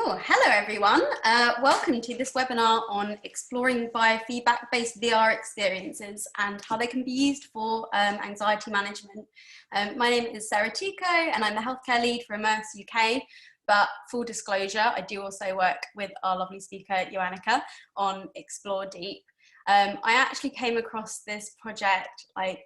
Oh, hello everyone. Welcome to this webinar on exploring biofeedback-based VR experiences and how they can be used for anxiety management. My name is Sarah Tico and I'm the healthcare lead for Immerse UK. But full disclosure, I do also work with our lovely speaker, Joanneke, on Explore Deep. I actually came across this project like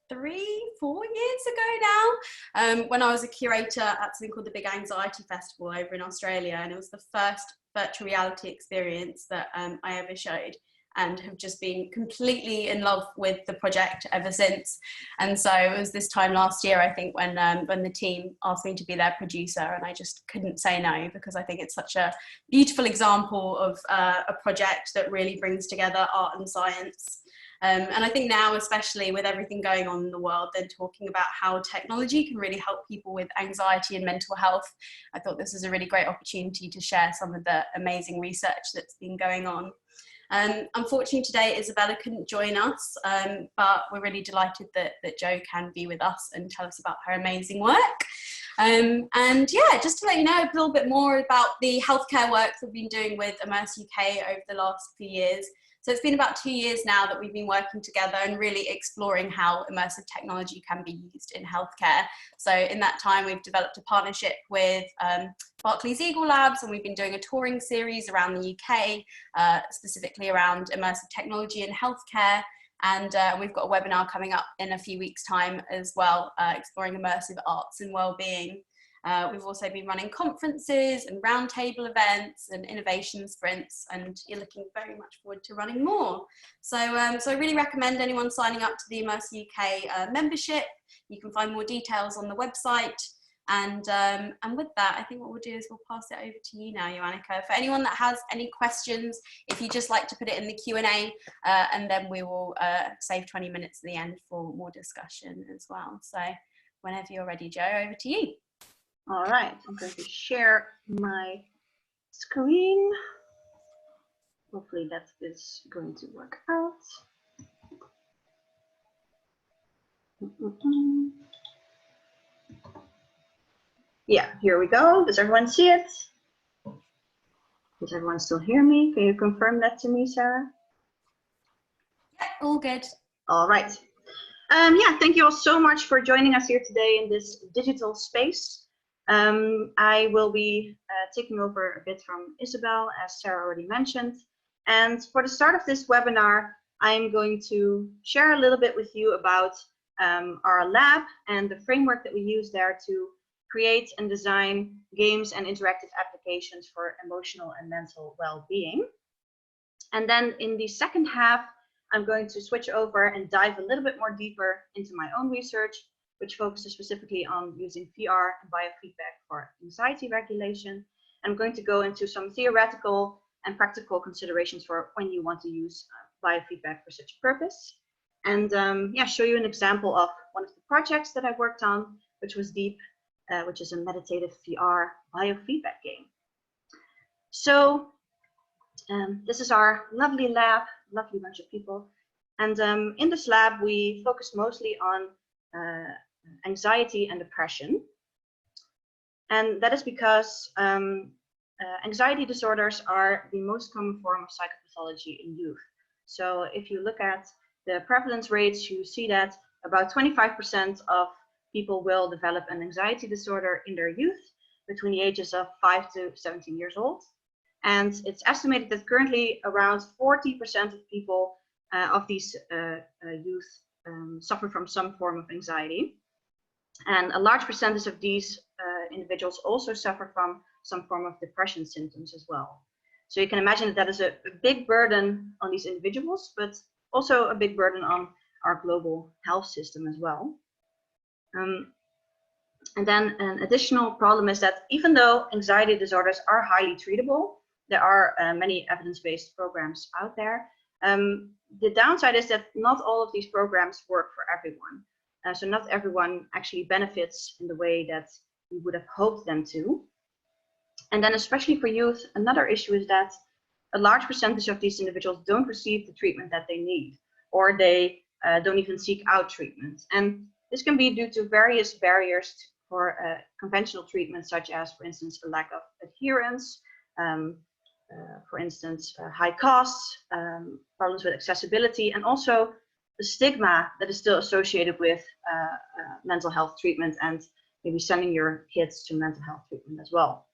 3-4 years ago now, when I was a curator at something called the Big Anxiety Festival over in Australia, and it was the first virtual reality experience that I ever showed, and have just been completely in love with the project ever since. And so it was this time last year, I think, when the team asked me to be their producer, and I just couldn't say no, because I think it's such a beautiful example of a project that really brings together art and science. And I think now, especially with everything going on in the world, then talking about how technology can really help people with anxiety and mental health, I thought this was a really great opportunity to share some of the amazing research that's been going on. Unfortunately today Isabella couldn't join us, but we're really delighted that Jo can be with us and tell us about her amazing work. And yeah, just to let you know a little bit more about the healthcare work that we've been doing with Immerse UK over the last few years. So it's been about 2 years now that we've been working together and really exploring how immersive technology can be used in healthcare. So in that time, we've developed a partnership with Barclays Eagle Labs, and we've been doing a touring series around the UK, specifically around immersive technology in healthcare. And we've got a webinar coming up in a few weeks' time as well, exploring immersive arts and well-being. We've also been running conferences and roundtable events and innovation sprints, and you're looking very much forward to running more. So, so I really recommend anyone signing up to the Immerse UK membership. You can find more details on the website. And with that, I think what we'll do is we'll pass it over to you now, Joanneke. For anyone that has any questions, if you just like to put it in the Q&A, and then we will save 20 minutes at the end for more discussion as well. So whenever you're ready, Jo, over to you. All right, I'm going to share my screen. Hopefully that is going to work out. Yeah, here we go. Does everyone see it? Does everyone still hear me? Can you confirm that to me, Sarah? Yeah, all good. All right. Yeah, thank you all so much for joining us here today in this digital space. I will be taking over a bit from Isabel, as Sarah already mentioned. And for the start of this webinar, I'm going to share a little bit with you about our lab and the framework that we use there to create and design games and interactive applications for emotional and mental well-being. And then in the second half, I'm going to switch over and dive a little bit more deeper into my own research, which focuses specifically on using VR and biofeedback for anxiety regulation. I'm going to go into some theoretical and practical considerations for when you want to use biofeedback for such a purpose. And yeah, show you an example of one of the projects that I worked on, which was Deep, which is a meditative VR biofeedback game. So this is our lovely lab, lovely bunch of people. And in this lab, we focused mostly on anxiety and depression. And that is because anxiety disorders are the most common form of psychopathology in youth. So if you look at the prevalence rates, you see that about 25% of people will develop an anxiety disorder in their youth between the ages of 5 to 17 years old. And it's estimated that currently around 40% of people of these youth suffer from some form of anxiety. And a large percentage of these individuals also suffer from some form of depression symptoms as well. So you can imagine that is a big burden on these individuals, but also a big burden on our global health system as well. And then an additional problem is that even though anxiety disorders are highly treatable, there are many evidence-based programs out there. The downside is that not all of these programs work for everyone. So not everyone actually benefits in the way that we would have hoped them to. And then especially for youth, another issue is that a large percentage of these individuals don't receive the treatment that they need, or they don't even seek out treatment. And this can be due to various barriers for conventional treatments, such as, for instance, a lack of adherence, for instance, high costs, problems with accessibility, and also the stigma that is still associated with mental health treatment, and maybe sending your kids to mental health treatment as well.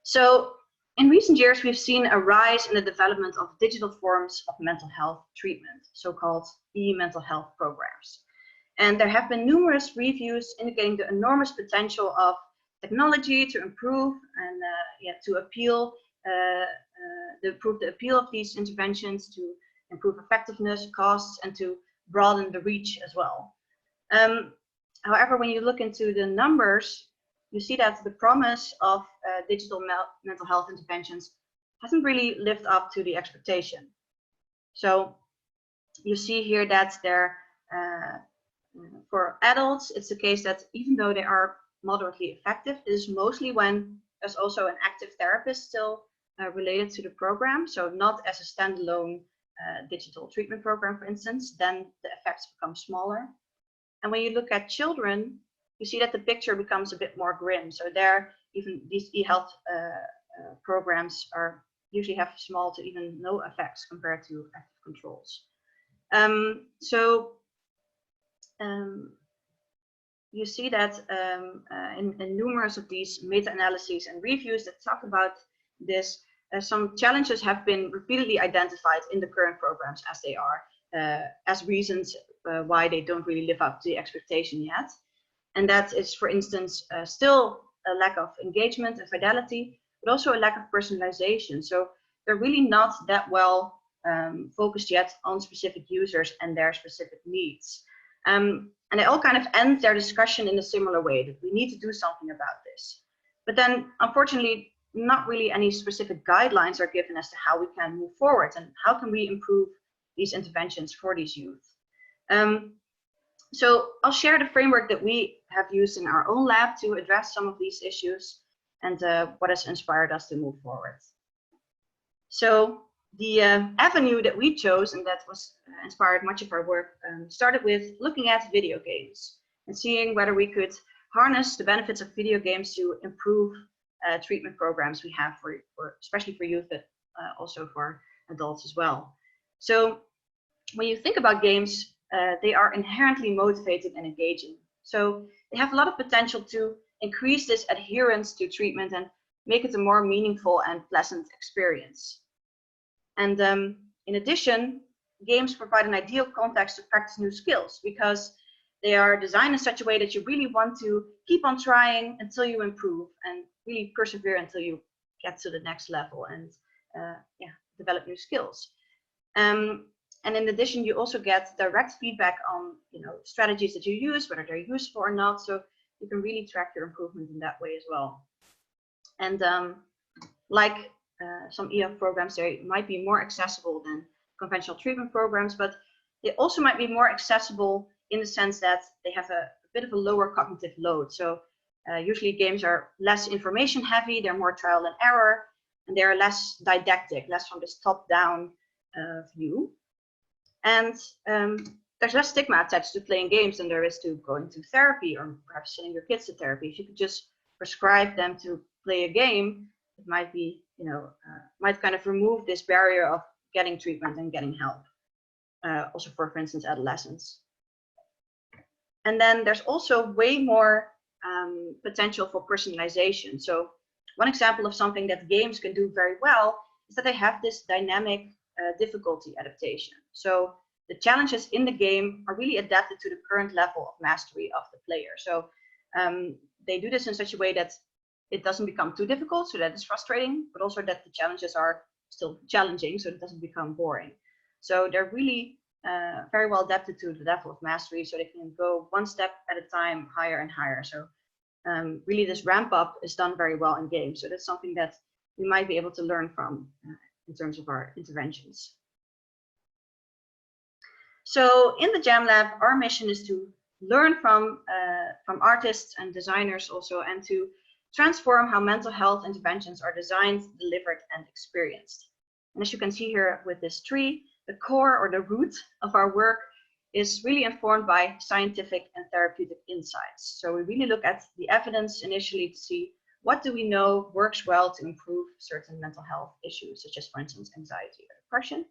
So in recent years, we've seen a rise in the development of digital forms of mental health treatment, so-called e-mental health programs. And there have been numerous reviews indicating the enormous potential of technology to improve and to improve the appeal of these interventions, to improve effectiveness, costs, and to broaden the reach as well. However, when you look into the numbers, you see that the promise of digital mental health interventions hasn't really lived up to the expectation. So you see here that for adults, it's the case that even though they are moderately effective, it is mostly when there's also an active therapist still related to the program. So not as a standalone digital treatment program, for instance, then the effects become smaller. And when you look at children, you see that the picture becomes a bit more grim. So there, even these e-health programs usually have small to even no effects compared to active controls. You see that in numerous of these meta-analyses and reviews that talk about this, some challenges have been repeatedly identified in the current programs as they are, as reasons why they don't really live up to the expectation yet. And that is, for instance, still a lack of engagement and fidelity, but also a lack of personalization. So they're really not that well focused yet on specific users and their specific needs. And they all kind of end their discussion in a similar way, that we need to do something about this. But then, unfortunately, not really any specific guidelines are given as to how we can move forward and how can we improve these interventions for these youth. So I'll share the framework that we have used in our own lab to address some of these issues and what has inspired us to move forward. So the avenue that we chose, and that was inspired much of our work, started with looking at video games and seeing whether we could harness the benefits of video games to improve treatment programs we have for especially for youth, but also for adults as well. So when you think about games, they are inherently motivating and engaging. So they have a lot of potential to increase this adherence to treatment and make it a more meaningful and pleasant experience. And in addition, games provide an ideal context to practice new skills because they are designed in such a way that you really want to keep on trying until you improve and really persevere until you get to the next level and develop new skills. And in addition, you also get direct feedback on strategies that you use, whether they're useful or not. So you can really track your improvement in that way as well. And like some e-health programs, they might be more accessible than conventional treatment programs, but they also might be more accessible in the sense that they have a bit of a lower cognitive load. So usually games are less information heavy, they're more trial and error, and they're less didactic, less from this top-down view. And there's less stigma attached to playing games than there is to going to therapy or perhaps sending your kids to therapy. If you could just prescribe them to play a game, it might be, might kind of remove this barrier of getting treatment and getting help. Also for instance, adolescents. And then there's also way more potential for personalization. So one example of something that games can do very well is that they have this dynamic difficulty adaptation. So the challenges in the game are really adapted to the current level of mastery of the player. So they do this in such a way that it doesn't become too difficult, so that it's frustrating, but also that the challenges are still challenging, so it doesn't become boring. So they're really very well adapted to the level of mastery, so they can go one step at a time, higher and higher. So really this ramp up is done very well in games. So that's something that we might be able to learn from in terms of our interventions. So in the Jam Lab, our mission is to learn from artists and designers also, and to transform how mental health interventions are designed, delivered, and experienced. And as you can see here with this tree, the core or the root of our work is really informed by scientific and therapeutic insights. So we really look at the evidence initially to see what do we know works well to improve certain mental health issues, such as, for instance, anxiety or depression.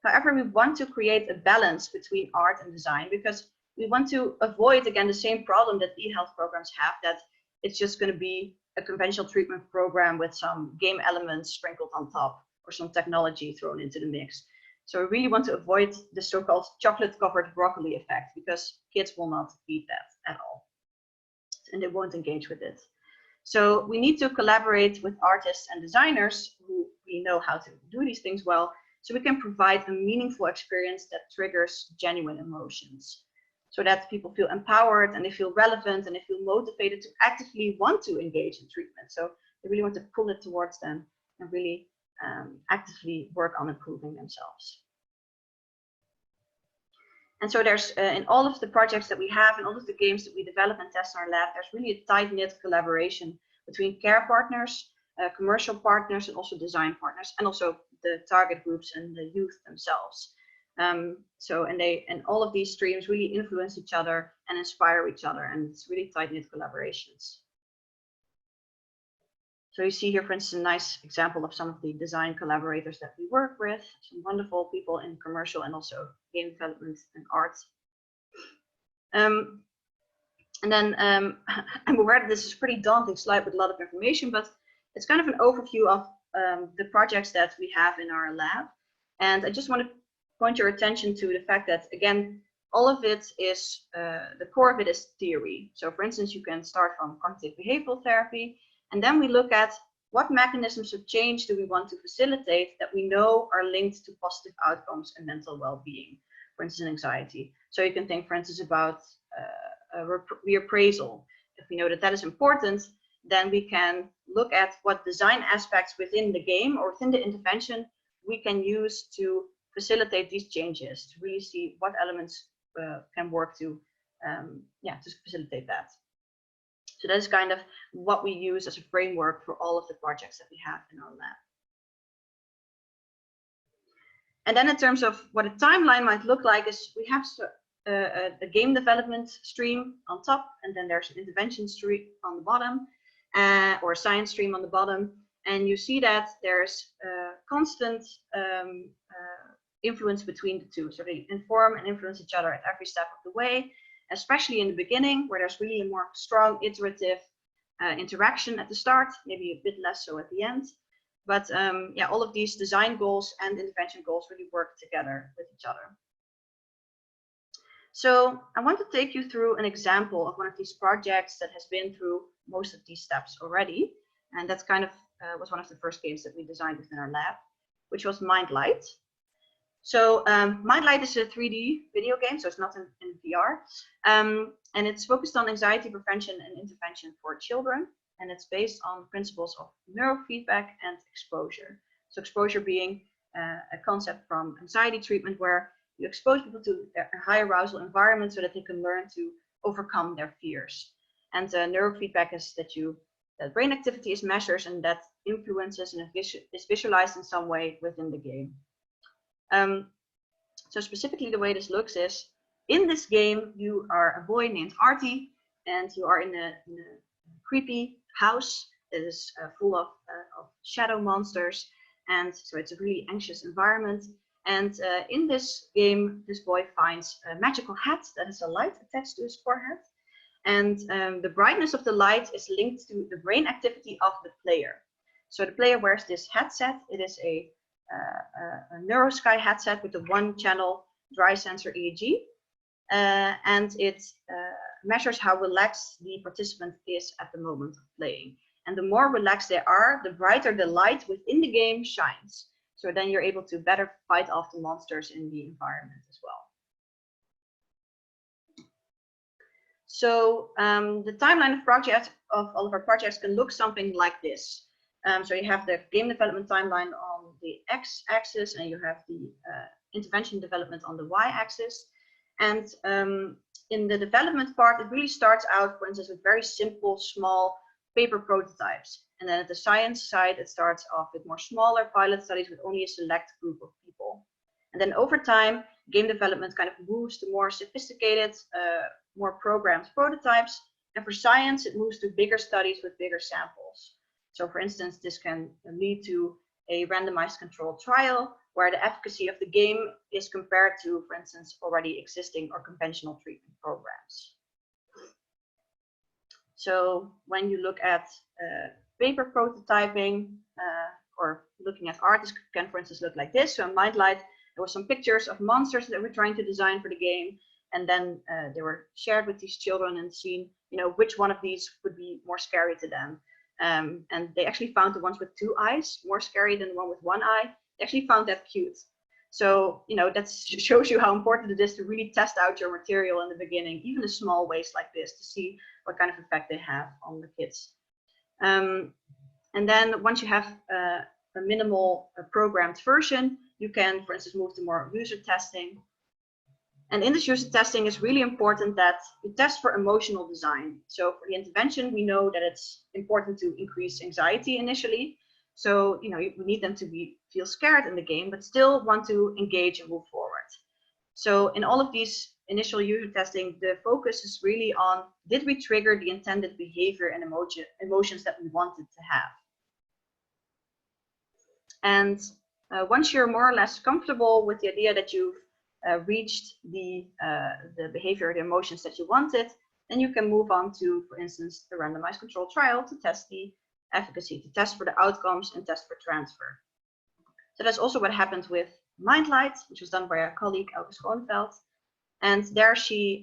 However, we want to create a balance between art and design because we want to avoid, again, the same problem that e-health programs have, that it's just going to be a conventional treatment program with some game elements sprinkled on top or some technology thrown into the mix. So we really want to avoid the so-called chocolate-covered broccoli effect because kids will not eat that at all, and they won't engage with it. So we need to collaborate with artists and designers who we know how to do these things well, so we can provide a meaningful experience that triggers genuine emotions, so that people feel empowered and they feel relevant and they feel motivated to actively want to engage in treatment. So they really want to pull it towards them and really actively work on improving themselves. And so there's, in all of the projects that we have and all of the games that we develop and test in our lab, there's really a tight-knit collaboration between care partners, commercial partners, and also design partners, and also the target groups and the youth themselves. And all of these streams really influence each other and inspire each other, and it's really tight-knit collaborations. So you see here, for instance, a nice example of some of the design collaborators that we work with, some wonderful people in commercial and also game development and art. And then I'm aware that this is a pretty daunting slide with a lot of information, but it's kind of an overview of the projects that we have in our lab. And I just want to point your attention to the fact that, again, all of it is, the core of it is theory. So for instance, you can start from cognitive behavioral therapy, and then we look at what mechanisms of change do we want to facilitate that we know are linked to positive outcomes and mental well-being, for instance, anxiety. So you can think, for instance, about reappraisal. If we know that that is important, then we can look at what design aspects within the game or within the intervention we can use to facilitate these changes, to really see what elements can work to facilitate that. So that's kind of what we use as a framework for all of the projects that we have in our lab. And then in terms of what a timeline might look like is we have a game development stream on top, and then there's an intervention stream on the bottom, or a science stream on the bottom. And you see that there's constant influence between the two. So they inform and influence each other at every step of the way, especially in the beginning, where there's really a more strong iterative interaction at the start, maybe a bit less so at the end. But yeah, all of these design goals and intervention goals really work together with each other. So I want to take you through an example of one of these projects that has been through most of these steps already. And that's kind of was one of the first games that we designed within our lab, which was MindLight. So MindLight is a 3D video game, so it's not in VR. And it's focused on anxiety prevention and intervention for children. And it's based on principles of neurofeedback and exposure. So exposure being a concept from anxiety treatment where you expose people to a high arousal environment so that they can learn to overcome their fears. And neurofeedback is that brain activity is measured and that influences and is visualized in some way within the game. So specifically the way this looks is, in this game, you are a boy named Artie, and you are in a creepy house that is full of shadow monsters. And so it's a really anxious environment. And in this game, this boy finds a magical hat that has a light attached to his forehead. And the brightness of the light is linked to the brain activity of the player. So the player wears this headset. It is a NeuroSky headset with a one-channel dry sensor EEG. And it measures how relaxed the participant is at the moment of playing. And the more relaxed they are, the brighter the light within the game shines. So then you're able to better fight off the monsters in the environment as well. So the timeline of all of our projects can look something like this. So you have the game development timeline on the x-axis, and you have the intervention development on the y-axis. And in the development part, it really starts out, for instance, with very simple, small paper prototypes. And then at the science side, it starts off with more smaller pilot studies with only a select group of people. And then over time, game development kind of moves to more sophisticated, more programmed prototypes. And for science, it moves to bigger studies with bigger samples. So for instance, this can lead to a randomized controlled trial where the efficacy of the game is compared to, for instance, already existing or conventional treatment programs. So when you look at paper prototyping or looking at art, this can, for instance, look like this. So in MindLight, there were some pictures of monsters that we're trying to design for the game. And then they were shared with these children and seen, which one of these would be more scary to them. And they actually found the ones with 2 eyes more scary than the one with 1 eye. They actually found that cute. So, that shows you how important it is to really test out your material in the beginning, even in small ways like this, to see what kind of effect they have on the kids. And then once you have a minimal programmed version, you can, for instance, move to more user testing. And in this user testing, it's really important that you test for emotional design. So for the intervention, we know that it's important to increase anxiety initially. So, we need them to feel scared in the game, but still want to engage and move forward. So in all of these initial user testing, the focus is really on, did we trigger the intended behavior and emotions that we wanted to have? And once you're more or less comfortable with the idea that you've reached the behavior, the emotions that you wanted, then you can move on to, for instance, the randomized controlled trial to test the efficacy, to test for the outcomes and test for transfer. So that's also what happened with MindLight, which was done by our colleague Elke Schoonveld. And there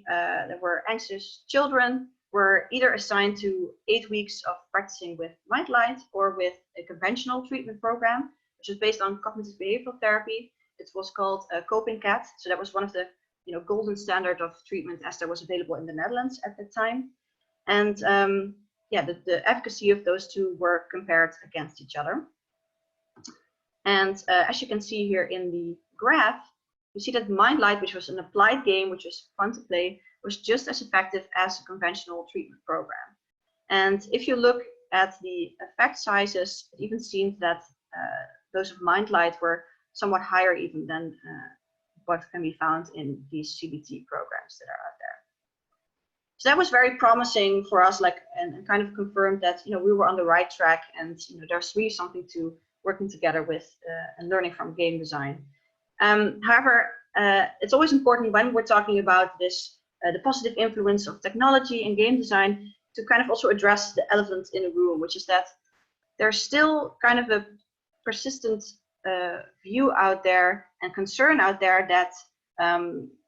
there were anxious children were either assigned to 8 weeks of practicing with MindLight or with a conventional treatment program, which was based on cognitive behavioral therapy. It was called Coping Cat. So that was one of the golden standard of treatment as there was available in the Netherlands at that time. And the efficacy of those two were compared against each other. And as you can see here in the graph, you see that MindLight, which was an applied game, which was fun to play, was just as effective as a conventional treatment program. And if you look at the effect sizes, it even seems that those of MindLight were somewhat higher even than what can be found in these CBT programs that are out there. So that was very promising for us, and kind of confirmed that we were on the right track, and there's really something to working together with and learning from game design. However, it's always important when we're talking about this, the positive influence of technology in game design, to kind of also address the elephant in the room, which is that there's still kind of a persistent view out there and concern out there that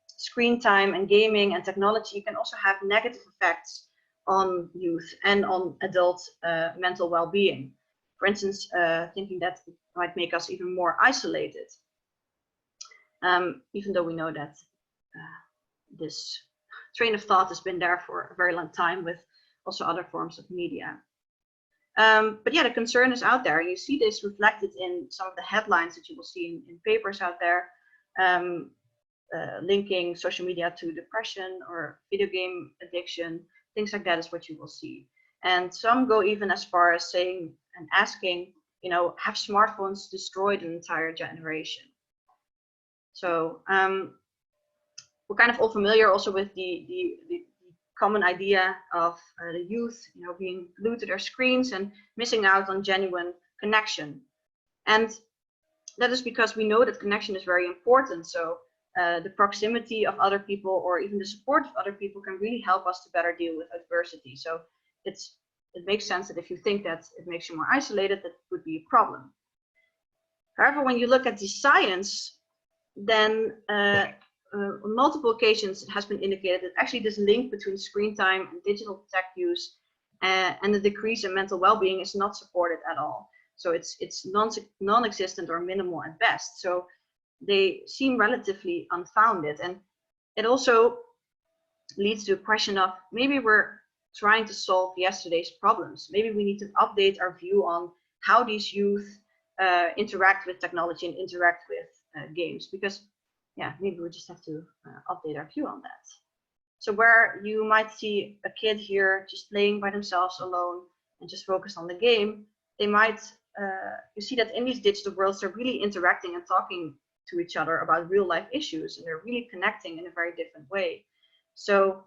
screen time and gaming and technology can also have negative effects on youth and on adult mental well-being. For instance, thinking that it might make us even more isolated, even though we know that this train of thought has been there for a very long time with also other forms of media. But yeah, the concern is out there. You see this reflected in some of the headlines that you will see in papers out there, linking social media to depression or video game addiction, things like that is what you will see. And some go even as far as saying and asking, have smartphones destroyed an entire generation? So we're kind of all familiar also with the common idea of the youth, being glued to their screens and missing out on genuine connection. And that is because we know that connection is very important. So the proximity of other people or even the support of other people can really help us to better deal with adversity. So it makes sense that if you think that it makes you more isolated, that would be a problem. However, when you look at the science, then on multiple occasions it has been indicated that actually this link between screen time and digital tech use and the decrease in mental well-being is not supported at all. So it's non-existent or minimal at best. So they seem relatively unfounded, and it also leads to a question of maybe we're trying to solve yesterday's problems. Maybe we need to update our view on how these youth interact with technology and interact with games, because yeah, maybe we just have to update our view on that. So where you might see a kid here just playing by themselves alone and just focused on the game, they might, you see that in these digital worlds, they're really interacting and talking to each other about real life issues, and they're really connecting in a very different way. So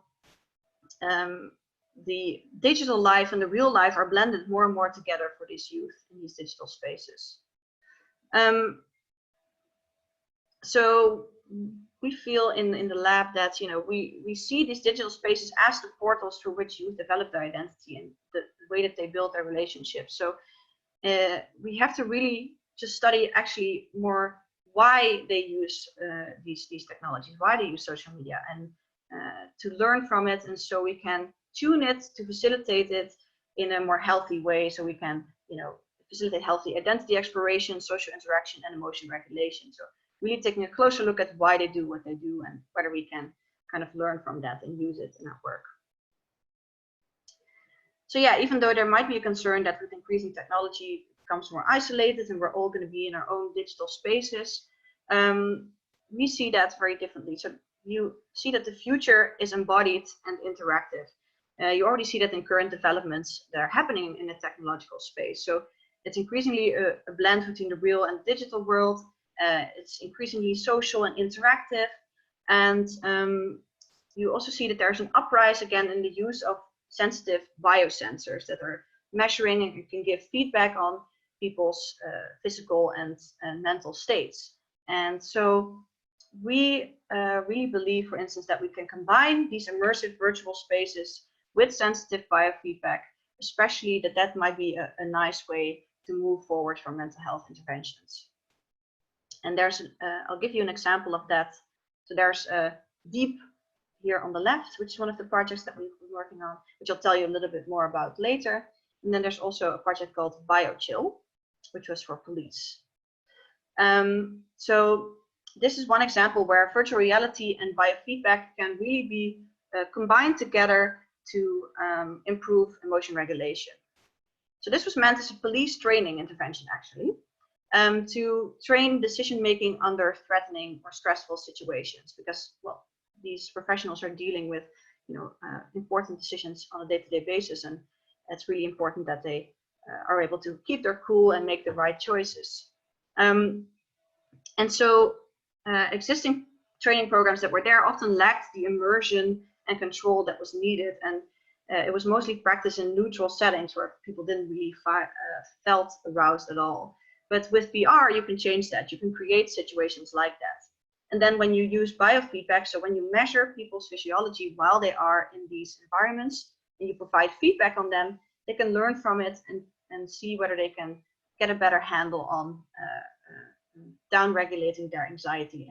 the digital life and the real life are blended more and more together for these youth in these digital spaces. So we feel in the lab that, you know, we see these digital spaces as the portals through which youth develop their identity and the way that they build their relationships. So we have to really just study actually more why they use these technologies, why they use social media, and to learn from it, and so we can tune it to facilitate it in a more healthy way, so we can, you know, facilitate healthy identity exploration, social interaction, and emotion regulation. So really taking a closer look at why they do what they do and whether we can kind of learn from that and use it in our work. So yeah, even though there might be a concern that with increasing technology it becomes more isolated and we're all going to be in our own digital spaces, we see that very differently. So you see that the future is embodied and interactive. You already see that in current developments that are happening in the technological space. So it's increasingly a blend between the real and digital world. It's increasingly social and interactive. And you also see that there's an uprise again in the use of sensitive biosensors that are measuring and can give feedback on people's physical and mental states. And so we really believe, for instance, that we can combine these immersive virtual spaces with sensitive biofeedback, especially that might be a nice way to move forward for mental health interventions. And there's, I'll give you an example of that. So there's Deep here on the left, which is one of the projects that we've been working on, which I'll tell you a little bit more about later. And then there's also a project called BioChill, which was for police. So this is one example where virtual reality and biofeedback can really be combined together to improve emotion regulation. So this was meant as a police training intervention, actually, to train decision-making under threatening or stressful situations, because, well, these professionals are dealing with, you know, important decisions on a day-to-day basis, and it's really important that they are able to keep their cool and make the right choices. And so existing training programs that were there often lacked the immersion and control that was needed, and it was mostly practiced in neutral settings where people didn't really felt aroused at all. But with VR, you can change that. You can create situations like that. And then when you use biofeedback, so when you measure people's physiology while they are in these environments, and you provide feedback on them, they can learn from it and see whether they can get a better handle on down-regulating their anxiety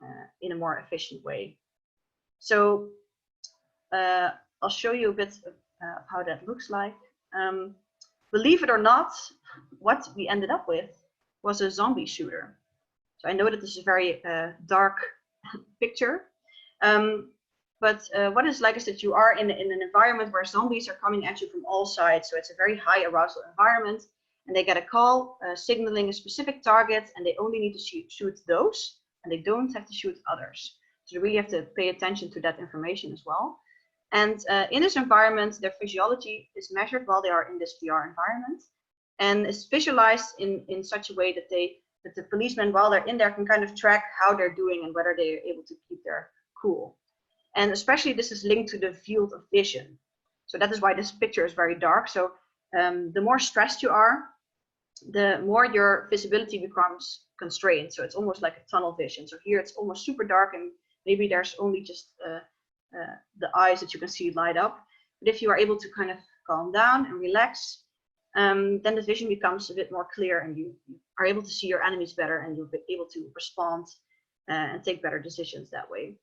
and in a more efficient way. So I'll show you a bit of how that looks like. Believe it or not, what we ended up with was a zombie shooter. So I know that this is a very dark picture, but what it's like is that you are in an environment where zombies are coming at you from all sides. So it's a very high arousal environment, and they get a call signaling a specific target, and they only need to shoot those, and they don't have to shoot others. So they really have to pay attention to that information as well. And in this environment, their physiology is measured while they are in this VR environment, and is visualized in such a way that the policemen, while they're in there, can kind of track how they're doing and whether they're able to keep their cool. And especially this is linked to the field of vision. So that is why this picture is very dark. So the more stressed you are, the more your visibility becomes constrained. So it's almost like a tunnel vision. So here it's almost super dark, and maybe there's only just the eyes that you can see light up. But if you are able to kind of calm down and relax, then the vision becomes a bit more clear, and you are able to see your enemies better, and you'll be able to respond and take better decisions that way.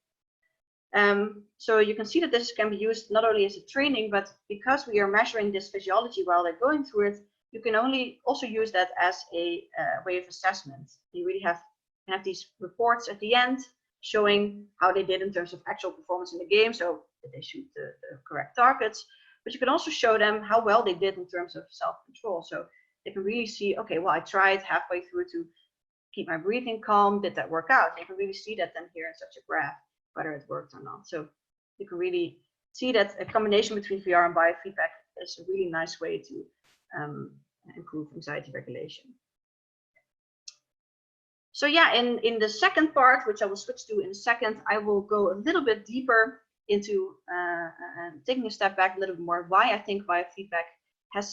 So you can see that this can be used not only as a training, but because we are measuring this physiology while they're going through it, you can also use that as a way of assessment. You really have these reports at the end showing how they did in terms of actual performance in the game. So did they shoot the correct targets? But you can also show them how well they did in terms of self-control. So they can really see, okay, well, I tried halfway through to keep my breathing calm. Did that work out? You can really see that then here in such a graph, whether it worked or not. So you can really see that a combination between VR and biofeedback is a really nice way to improve anxiety regulation. So yeah, in the second part, which I will switch to in a second, I will go a little bit deeper into taking a step back a little bit more why I think biofeedback has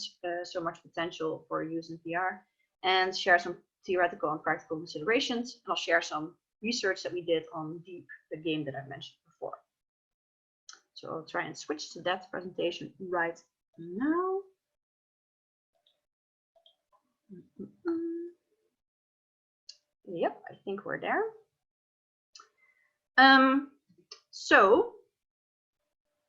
so much potential for use in VR, and share some theoretical and practical considerations. And I'll share some research that we did on Deep, the game that I mentioned before. So I'll try and switch to that presentation right now. Yep, I think we're there. So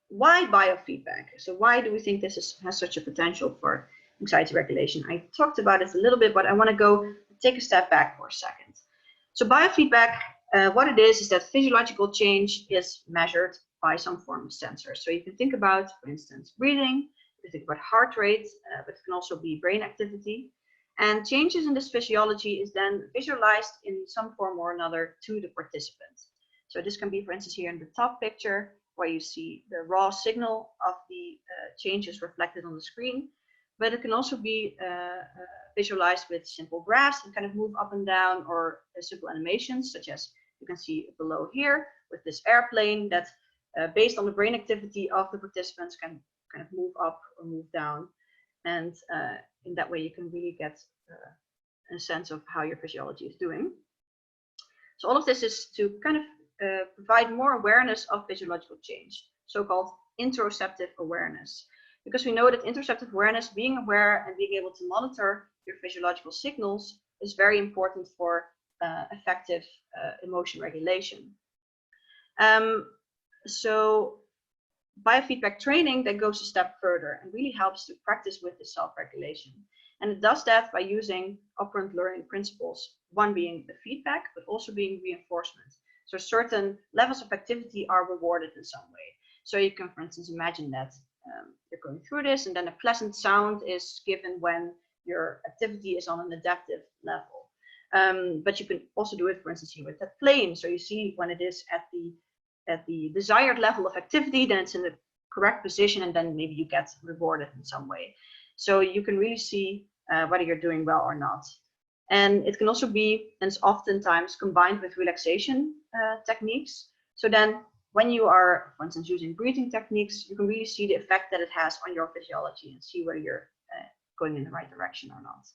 why biofeedback? So why do we think this has such a potential for anxiety regulation? I talked about it a little bit, but I want to go take a step back for a second. So biofeedback, what it is that physiological change is measured by some form of sensor. So you can think about, for instance, breathing, you think about heart rate, but it can also be brain activity. And changes in this physiology is then visualized in some form or another to the participant. So this can be, for instance, here in the top picture, where you see the raw signal of the changes reflected on the screen. But it can also be visualized with simple graphs and kind of move up and down, or simple animations, such as you can see below here with this airplane that, based on the brain activity of the participants, can kind of move up or move down. And in that way, you can really get a sense of how your physiology is doing. So all of this is to kind of provide more awareness of physiological change, so-called interoceptive awareness. Because we know that interoceptive awareness, being aware and being able to monitor your physiological signals, is very important for effective emotion regulation. So biofeedback training that goes a step further and really helps to practice with the self-regulation. And it does that by using operant learning principles, one being the feedback, but also being reinforcement. So certain levels of activity are rewarded in some way. So you can, for instance, imagine that you're going through this, and then a pleasant sound is given when your activity is on an adaptive level. But you can also do it, for instance, here with that plane. So you see when it is at the desired level of activity, then it's in the correct position, and then maybe you get rewarded in some way. So you can really see whether you're doing well or not. And it can also be, and it's oftentimes combined with relaxation techniques. So then when you are, for instance, using breathing techniques, you can really see the effect that it has on your physiology and see whether you're going in the right direction or not.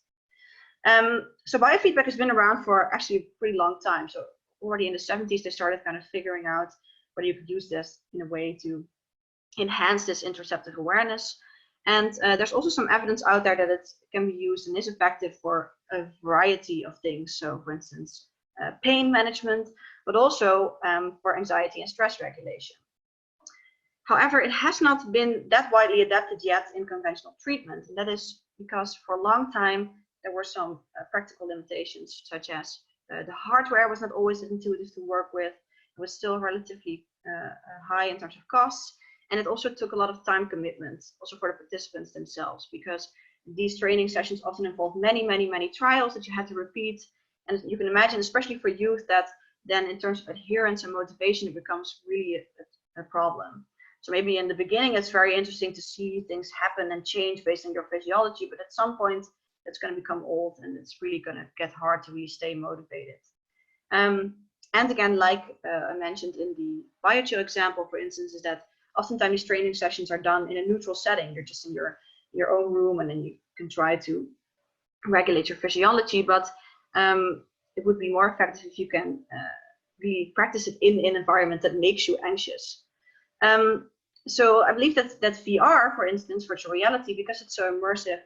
So biofeedback has been around for actually a pretty long time. So already in the 70s, they started kind of figuring out whether you could use this in a way to enhance this interoceptive awareness. And there's also some evidence out there that it can be used and is effective for a variety of things. So for instance, pain management, but also for anxiety and stress regulation. However, it has not been that widely adapted yet in conventional treatment. And that is because for a long time, there were some practical limitations, such as the hardware was not always intuitive to work with. It was still relatively high in terms of costs. And it also took a lot of time commitment, also for the participants themselves, because these training sessions often involved many trials that you had to repeat. And you can imagine, especially for youth, that then in terms of adherence and motivation, it becomes really a problem. So maybe in the beginning, it's very interesting to see things happen and change based on your physiology, but at some point, it's going to become old and it's really going to get hard to really stay motivated. And again, like I mentioned in the biochill example, for instance, is that oftentimes these training sessions are done in a neutral setting. You're just in your own room, and then you can try to regulate your physiology, but it would be more effective if you can really practice it in an environment that makes you anxious. So I believe that VR, for instance, virtual reality, because it's so immersive,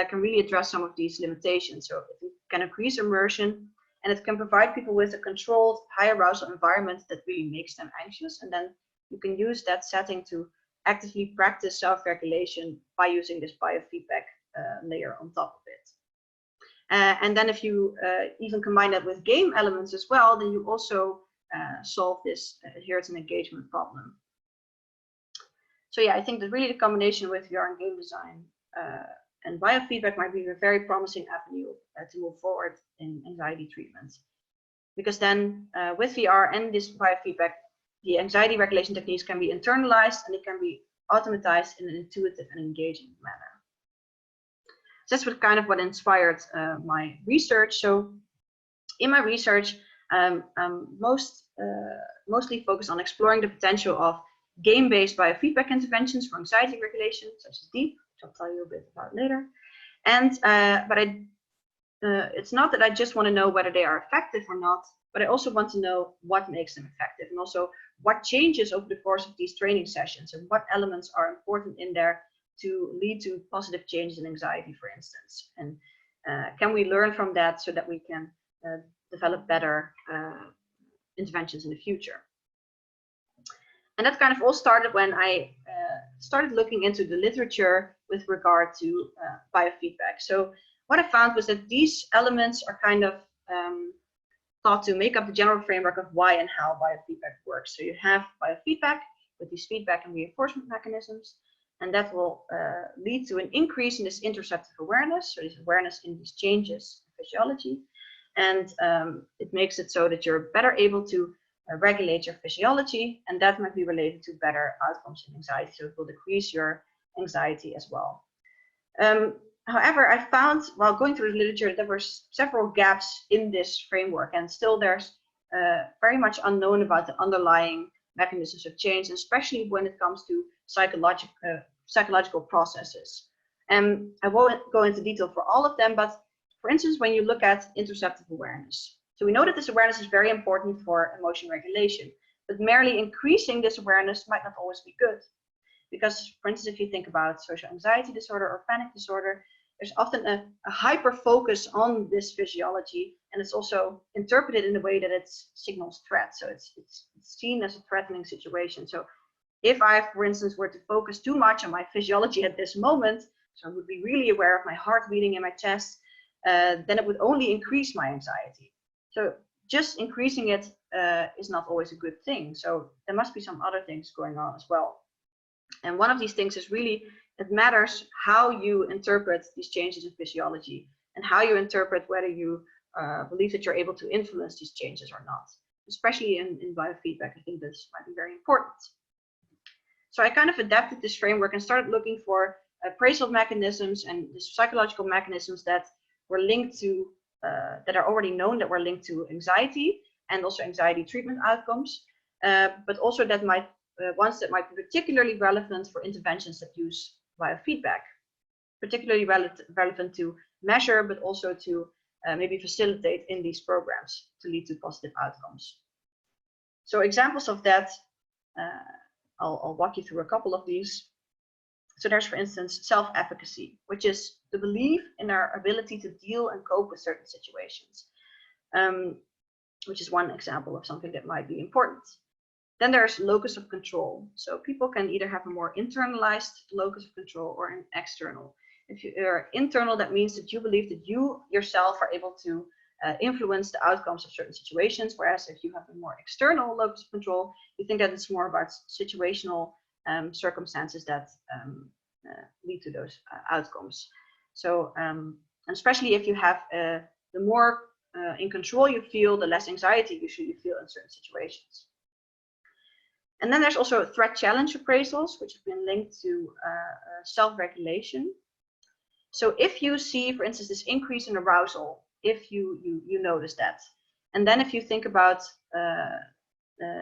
can really address some of these limitations. So it can increase immersion, and it can provide people with a controlled, high arousal environment that really makes them anxious. And then you can use that setting to actively practice self-regulation by using this biofeedback layer on top of it. And then if you even combine that with game elements as well, then you also solve this adherence and engagement problem. So yeah, I think that really the combination with VR and game design and biofeedback might be a very promising avenue to move forward in anxiety treatment. Because then with VR and this biofeedback, the anxiety regulation techniques can be internalized and it can be automatized in an intuitive and engaging manner. So that's what inspired my research. So In my research, I'm mostly focused on exploring the potential of game-based biofeedback interventions for anxiety regulation, such as DEEP, which I'll tell you a bit about later. And it's not that I just want to know whether they are effective or not, but I also want to know what makes them effective, and also what changes over the course of these training sessions, and what elements are important in there to lead to positive changes in anxiety, for instance. And can we learn from that so that we can develop better interventions in the future? And that kind of all started when I started looking into the literature with regard to biofeedback. So what I found was that these elements are kind of thought to make up the general framework of why and how biofeedback works. So you have biofeedback with these feedback and reinforcement mechanisms, and that will lead to an increase in this interoceptive awareness, so this awareness in these changes in physiology. And it makes it so that you're better able to regulate your physiology, and that might be related to better outcomes in anxiety. So it will decrease your anxiety as well. However, I found while going through the literature, there were several gaps in this framework, and still there's very much unknown about the underlying mechanisms of change, especially when it comes to psychological processes. And I won't go into detail for all of them, but for instance, when you look at interoceptive awareness. So we know that this awareness is very important for emotion regulation, but merely increasing this awareness might not always be good. Because, for instance, if you think about social anxiety disorder or panic disorder, there's often a hyper focus on this physiology, and it's also interpreted in a way that it signals threat. So it's seen as a threatening situation. So if I, for instance, were to focus too much on my physiology at this moment, so I would be really aware of my heart beating in my chest, then it would only increase my anxiety. So just increasing it is not always a good thing. So there must be some other things going on as well. And one of these things is really, it matters how you interpret these changes in physiology, and how you interpret whether you believe that you're able to influence these changes or not. Especially in biofeedback, I think this might be very important. So I kind of adapted this framework and started looking for appraisal mechanisms and the psychological mechanisms that were linked to, that are already known, that were linked to anxiety and also anxiety treatment outcomes, but also that might ones that might be particularly relevant for interventions that use biofeedback, particularly relevant to measure, but also to maybe facilitate in these programs to lead to positive outcomes. So examples of that, I'll walk you through a couple of these. So there's, for instance, self-efficacy, which is the belief in our ability to deal and cope with certain situations, which is one example of something that might be important. Then there's locus of control. So people can either have a more internalized locus of control or an external. If you are internal, that means that you believe that you yourself are able to influence the outcomes of certain situations. Whereas if you have a more external locus of control, you think that it's more about situational circumstances that lead to those outcomes. So especially if you have the more in control you feel, the less anxiety usually you feel in certain situations. And then there's also threat challenge appraisals, which have been linked to self-regulation. So if you see, for instance, this increase in arousal, if you notice that, and then if you think about,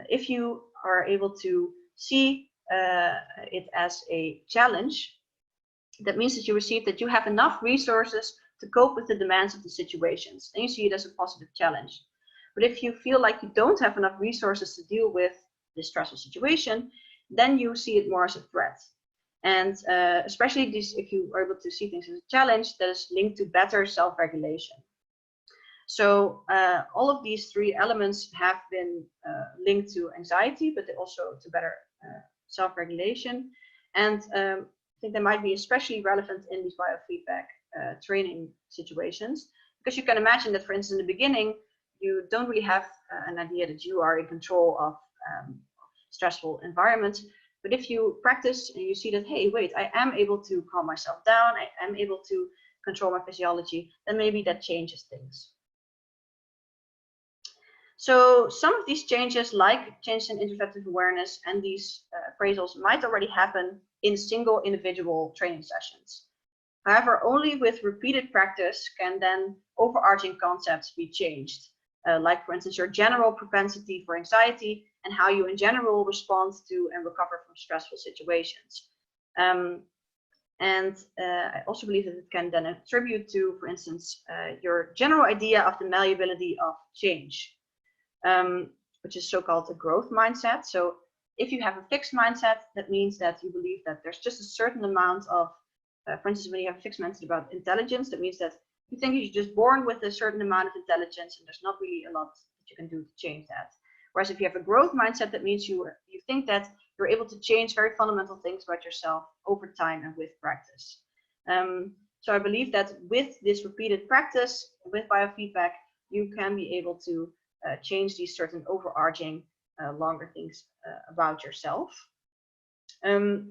if you are able to see it as a challenge, that means that you receive that you have enough resources to cope with the demands of the situations. Then you see it as a positive challenge. But if you feel like you don't have enough resources to deal with this stressful situation, then you see it more as a threat. And especially if you are able to see things as a challenge, that is linked to better self-regulation. So all of these three elements have been linked to anxiety, but also to better self-regulation. And I think they might be especially relevant in these biofeedback training situations, because you can imagine that, for instance, in the beginning, you don't really have an idea that you are in control of stressful environments. But if you practice and you see that, hey, wait, I am able to calm myself down, I am able to control my physiology, then maybe that changes things. So some of these changes, like changes in interoceptive awareness and these appraisals, might already happen in single individual training sessions. However, only with repeated practice can then overarching concepts be changed. like for instance, your general propensity for anxiety and how you in general respond to and recover from stressful situations. I also believe that it can then attribute to, for instance, your general idea of the malleability of change, which is so-called a growth mindset. So if you have a fixed mindset, that means that you believe that there's just a certain amount of, for instance, when you have a fixed mindset about intelligence, that means that you think you're just born with a certain amount of intelligence and there's not really a lot that you can do to change that. Whereas if you have a growth mindset, that means you think that you're able to change very fundamental things about yourself over time and with practice. So I believe that with this repeated practice, with biofeedback, you can be able to change these certain overarching longer things about yourself. So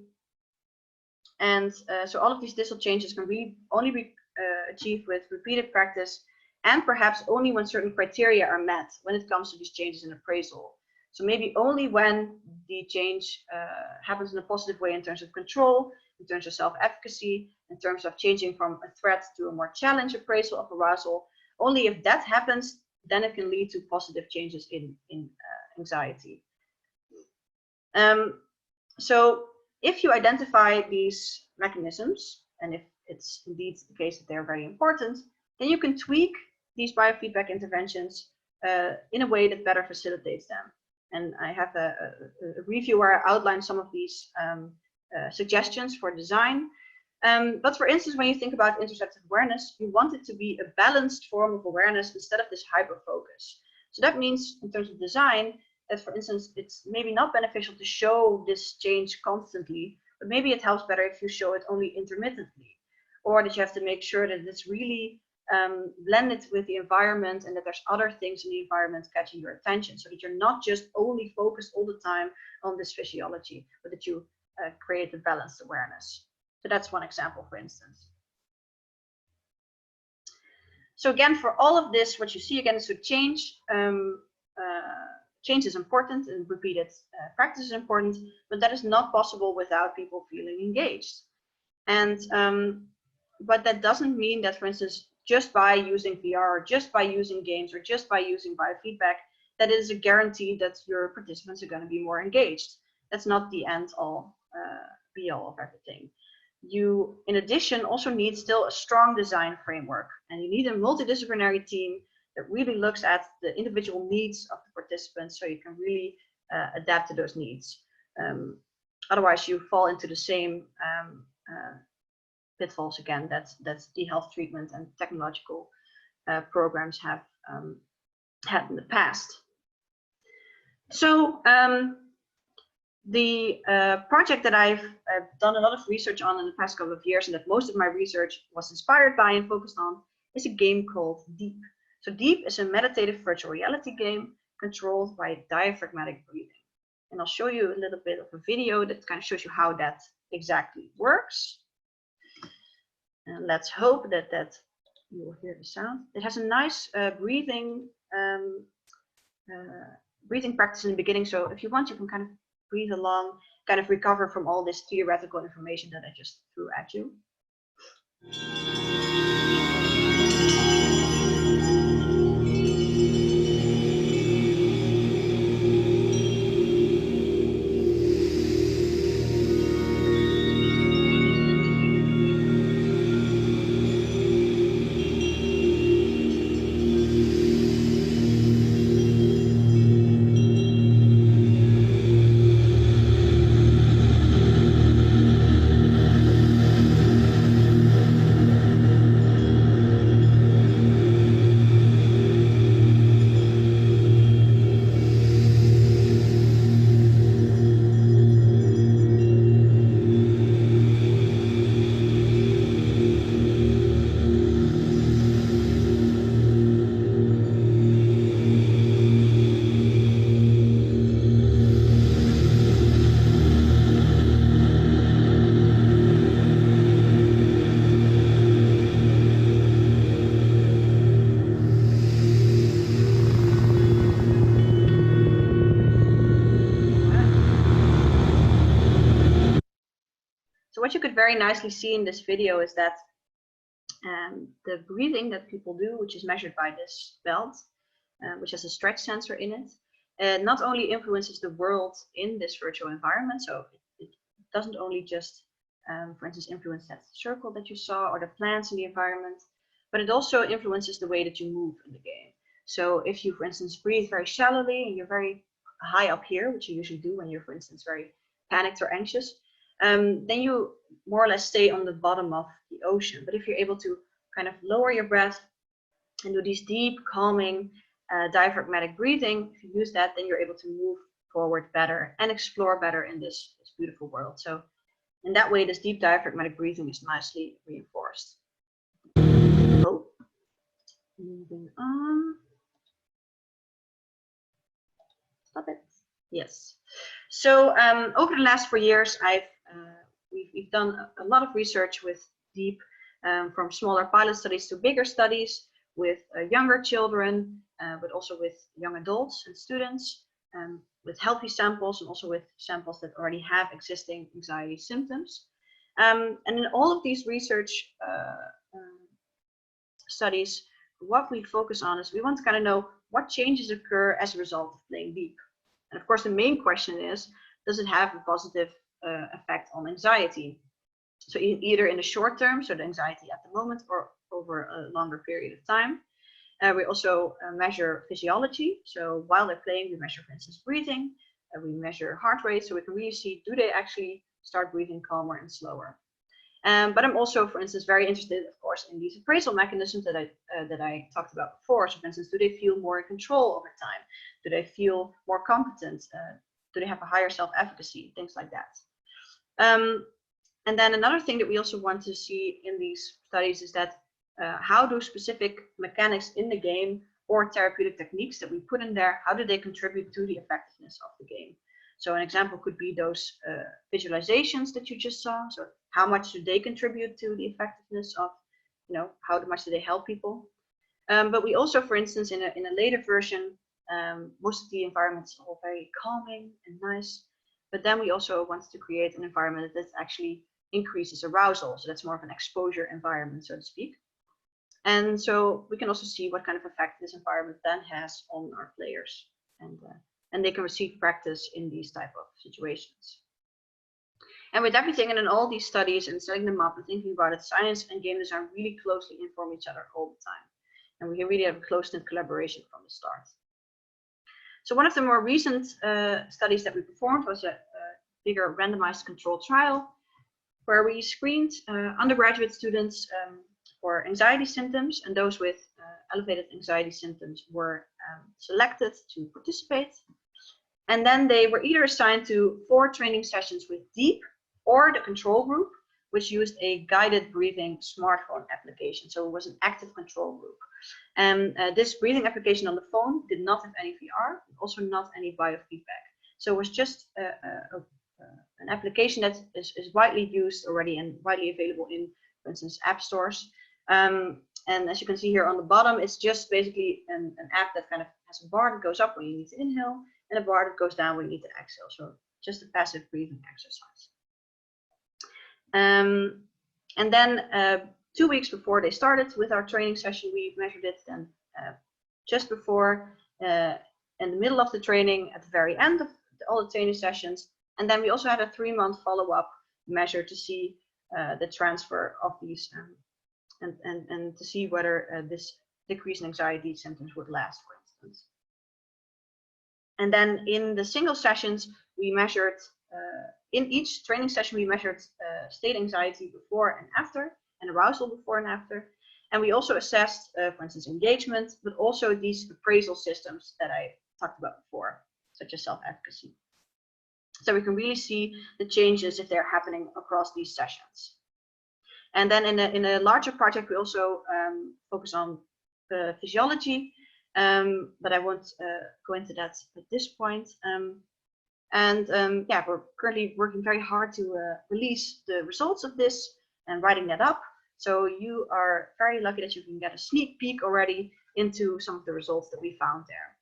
all of these digital changes can really only be achieved with repeated practice, and perhaps only when certain criteria are met when it comes to these changes in appraisal. So maybe only when the change happens in a positive way in terms of control, in terms of self-efficacy, in terms of changing from a threat to a more challenge appraisal of arousal. Only if that happens, then it can lead to positive changes in anxiety. So if you identify these mechanisms, and if it's indeed the case that they're very important, then you can tweak these biofeedback interventions in a way that better facilitates them. And I have a review where I outline some of these suggestions for design. But for instance, when you think about intersective awareness, you want it to be a balanced form of awareness instead of this hyper-focus. So that means in terms of design, that for instance, it's maybe not beneficial to show this change constantly, but maybe it helps better if you show it only intermittently, or that you have to make sure that it's really blended with the environment and that there's other things in the environment catching your attention, so that you're not just only focused all the time on this physiology, but that you create a balanced awareness. So that's one example, for instance. So again, for all of this, what you see again is to change. Change is important and repeated practice is important, but that is not possible without people feeling engaged. And but that doesn't mean that, for instance, just by using VR, or just by using games, or just by using biofeedback, that is a guarantee that your participants are going to be more engaged. That's not the end all be all of everything. You, in addition, also need still a strong design framework, and you need a multidisciplinary team that really looks at the individual needs of the participants, so you can really adapt to those needs. Otherwise, you fall into the same pitfalls again that the health treatment and technological programs have had in the past. So the project that I've done a lot of research on in the past couple of years, and that most of my research was inspired by and focused on, is a game called Deep. So Deep is a meditative virtual reality game controlled by diaphragmatic breathing. And I'll show you a little bit of a video that kind of shows you how that exactly works. And let's hope that you will hear the sound. It has a nice breathing practice in the beginning. So if you want, you can kind of breathe along, kind of recover from all this theoretical information that I just threw at you. So what you could very nicely see in this video is that the breathing that people do, which is measured by this belt, which has a stretch sensor in it. It not only influences the world in this virtual environment, so it doesn't only just, for instance, influence that circle that you saw or the plants in the environment, but it also influences the way that you move in the game. So if you, for instance, breathe very shallowly and you're very high up here, which you usually do when you're, for instance, very panicked or anxious, then you more or less stay on the bottom of the ocean. But if you're able to kind of lower your breath and do these deep, calming, diaphragmatic breathing, if you use that, then you're able to move forward better and explore better in this beautiful world. So in that way, this deep diaphragmatic breathing is nicely reinforced. Oh, moving on. Stop it. Yes. So over the last 4 years, we've done a lot of research with deep, from smaller pilot studies to bigger studies with younger children, but also with young adults and students, with healthy samples and also with samples that already have existing anxiety symptoms. And in all of these research studies, what we focus on is we want to kind of know what changes occur as a result of playing deep. And of course, the main question is, does it have a positive effect on anxiety? So either in the short term, so the anxiety at the moment, or over a longer period of time. We also measure physiology. So while they're playing, we measure, for instance, breathing. We measure heart rate, so we can really see, do they actually start breathing calmer and slower? But I'm also, for instance, very interested, of course, in these appraisal mechanisms that I talked about before. So for instance, do they feel more in control over time? Do they feel more competent? Do they have a higher self-efficacy? Things like that. And then another thing that we also want to see in these studies is that how do specific mechanics in the game or therapeutic techniques that we put in there, how do they contribute to the effectiveness of the game? So an example could be those visualizations that you just saw. So how much do they contribute to the effectiveness of, how much do they help people? But we also, for instance, in a later version, most of the environments are all very calming and nice. But then we also want to create an environment that actually increases arousal. So that's more of an exposure environment, so to speak. And so we can also see what kind of effect this environment then has on our players. And they can receive practice in these type of situations. And with everything and in all these studies and setting them up and thinking about it, science and game design really closely inform each other all the time. And we really have a close-knit collaboration from the start. So one of the more recent studies that we performed was a bigger randomized controlled trial where we screened undergraduate students for anxiety symptoms, and those with elevated anxiety symptoms were selected to participate. And then they were either assigned to 4 training sessions with DEEP or the control group, which used a guided breathing smartphone application. So it was an active control group. And this breathing application on the phone did not have any VR, also not any biofeedback. So it was just an application that is widely used already and widely available in, for instance, app stores. And as you can see here on the bottom, it's just basically an app that kind of has a bar that goes up when you need to inhale and a bar that goes down when you need to exhale. So just a passive breathing exercise. And then 2 weeks before they started with our training session, we measured it then just before, in the middle of the training, at the very end of all the training sessions. And then we also had a 3-month follow-up measure to see the transfer of these and to see whether this decrease in anxiety symptoms would last, for instance. And then in the single sessions, we measured, in each training session, we measured state anxiety before and after, and arousal before and after. And we also assessed, for instance, engagement, but also these appraisal systems that I talked about before, such as self-efficacy. So we can really see the changes if they're happening across these sessions. And then in a larger project, we also focus on physiology, but I won't go into that at this point. Yeah, we're currently working very hard to release the results of this and writing that up. So you are very lucky that you can get a sneak peek already into some of the results that we found there.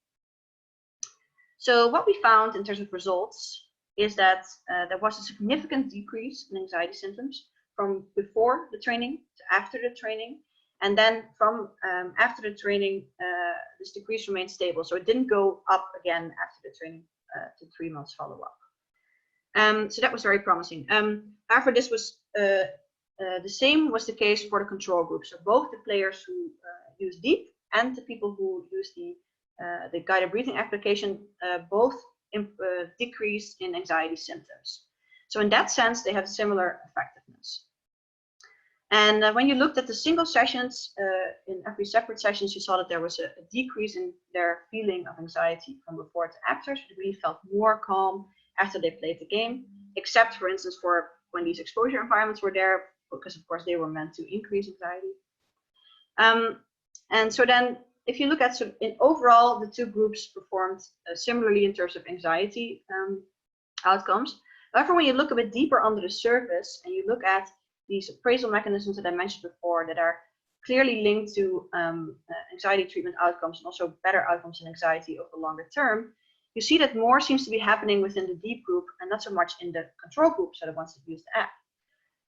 So what we found in terms of results is that there was a significant decrease in anxiety symptoms from before the training to after the training. And then from after the training, this decrease remained stable. So it didn't go up again after the training to 3 months follow-up. So that was very promising. However, this was the same was the case for the control group. So both the players who used DEEP and the people who used the guided breathing application both decreased in anxiety symptoms. So in that sense, they have similar effectiveness. And when you looked at the single sessions, in every separate sessions, you saw that there was a decrease in their feeling of anxiety from before to after. So they really felt more calm after they played the game, except for instance for when these exposure environments were there, because of course they were meant to increase anxiety. And so then if you look at, so in overall, the two groups performed similarly in terms of anxiety outcomes. However, when you look a bit deeper under the surface and you look at these appraisal mechanisms that I mentioned before that are clearly linked to anxiety treatment outcomes and also better outcomes in anxiety over the longer term, you see that more seems to be happening within the DEEP group and not so much in the control group, so the ones that use the app.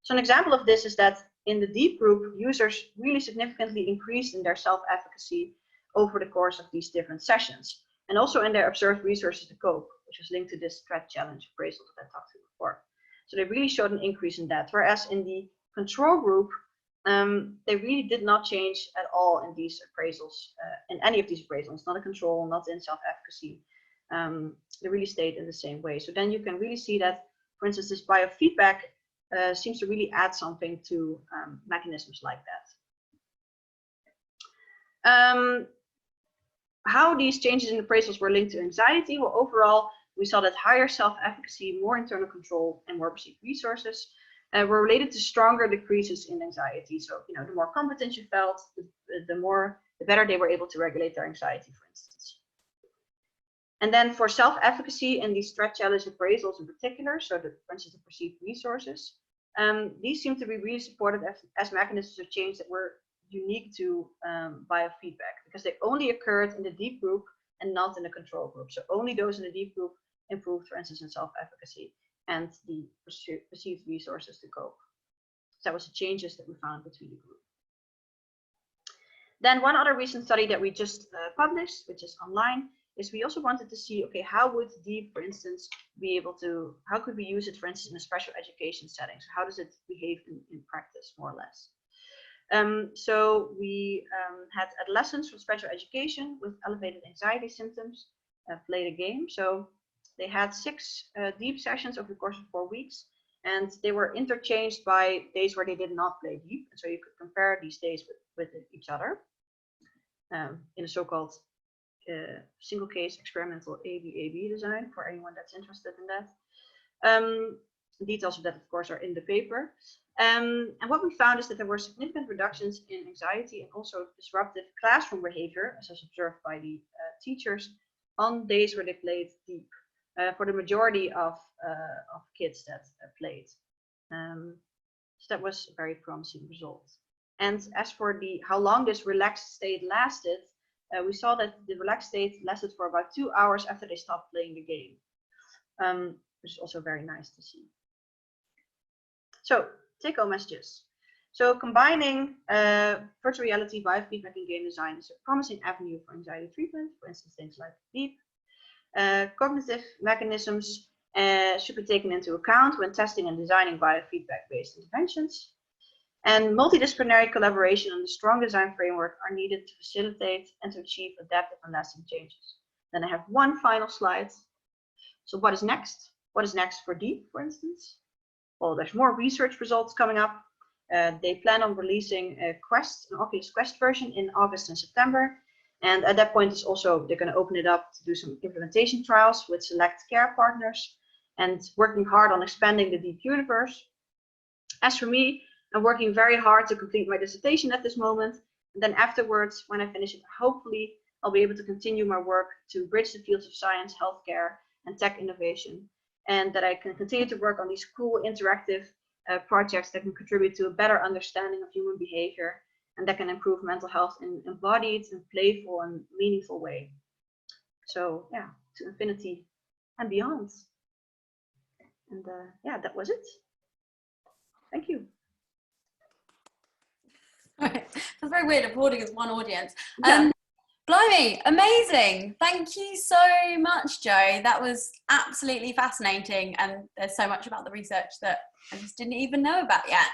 So an example of this is that in the DEEP group, users really significantly increased in their self-efficacy over the course of these different sessions, and also in their observed resources to cope, which is linked to this threat challenge appraisal that I talked to before. So they really showed an increase in that, whereas in the control group, they really did not change at all in these appraisals, in any of these appraisals, not a control, not in self-efficacy. They really stayed in the same way. So then you can really see that, for instance, this biofeedback seems to really add something to mechanisms like that. How these changes in appraisals were linked to anxiety? Well, overall, we saw that higher self-efficacy, more internal control, and more perceived resources were related to stronger decreases in anxiety. So, you know, the more competent you felt, the better they were able to regulate their anxiety, for instance. And then for self-efficacy and these threat challenge appraisals in particular, so for instance, the perceived resources, these seem to be really supported as mechanisms of change that were unique to biofeedback, because they only occurred in the DEEP group and not in the control group. So only those in the DEEP group improved, for instance, in self-efficacy and the perceived resources to cope. So that was the changes that we found between the group. Then one other recent study that we just published, which is online, is we also wanted to see, okay, how would DEEP, for instance, be able to, how could we use it, for instance, in a special education setting? So how does it behave in practice, more or less? So we had adolescents from special education with elevated anxiety symptoms play the game. So they had 6 DEEP sessions over the course of 4 weeks, and they were interchanged by days where they did not play DEEP. So you could compare these days with each other in a so-called single case experimental AB design for anyone that's interested in that. Details of that, of course, are in the paper. And what we found is that there were significant reductions in anxiety and also disruptive classroom behavior, as was observed by the teachers, on days where they played DEEP for the majority of kids that played. So that was a very promising result. And as for how long this relaxed state lasted, we saw that the relaxed state lasted for about 2 hours after they stopped playing the game, which is also very nice to see. So, take-home messages. So combining virtual reality, biofeedback, and game design is a promising avenue for anxiety treatment, for instance, things like DEEP. Cognitive mechanisms should be taken into account when testing and designing biofeedback-based interventions. And multidisciplinary collaboration and a strong design framework are needed to facilitate and to achieve adaptive and lasting changes. Then I have one final slide. So what is next? What is next for DEEP, for instance? Well, there's more research results coming up. They plan on releasing an Oculus Quest version in August and September. And at that point, they're going to open it up to do some implementation trials with select care partners and working hard on expanding the DEEP universe. As for me, I'm working very hard to complete my dissertation at this moment. And then afterwards, when I finish it, hopefully I'll be able to continue my work to bridge the fields of science, healthcare, and tech innovation. And that I can continue to work on these cool interactive projects that can contribute to a better understanding of human behavior and that can improve mental health in an embodied and playful and meaningful way. So yeah, to infinity and beyond. And yeah, that was it. Thank you. All right. That's very weird, recording as one audience. Yeah. Blimey, amazing. Thank you so much, Jo. That was absolutely fascinating. And there's so much about the research that I just didn't even know about yet.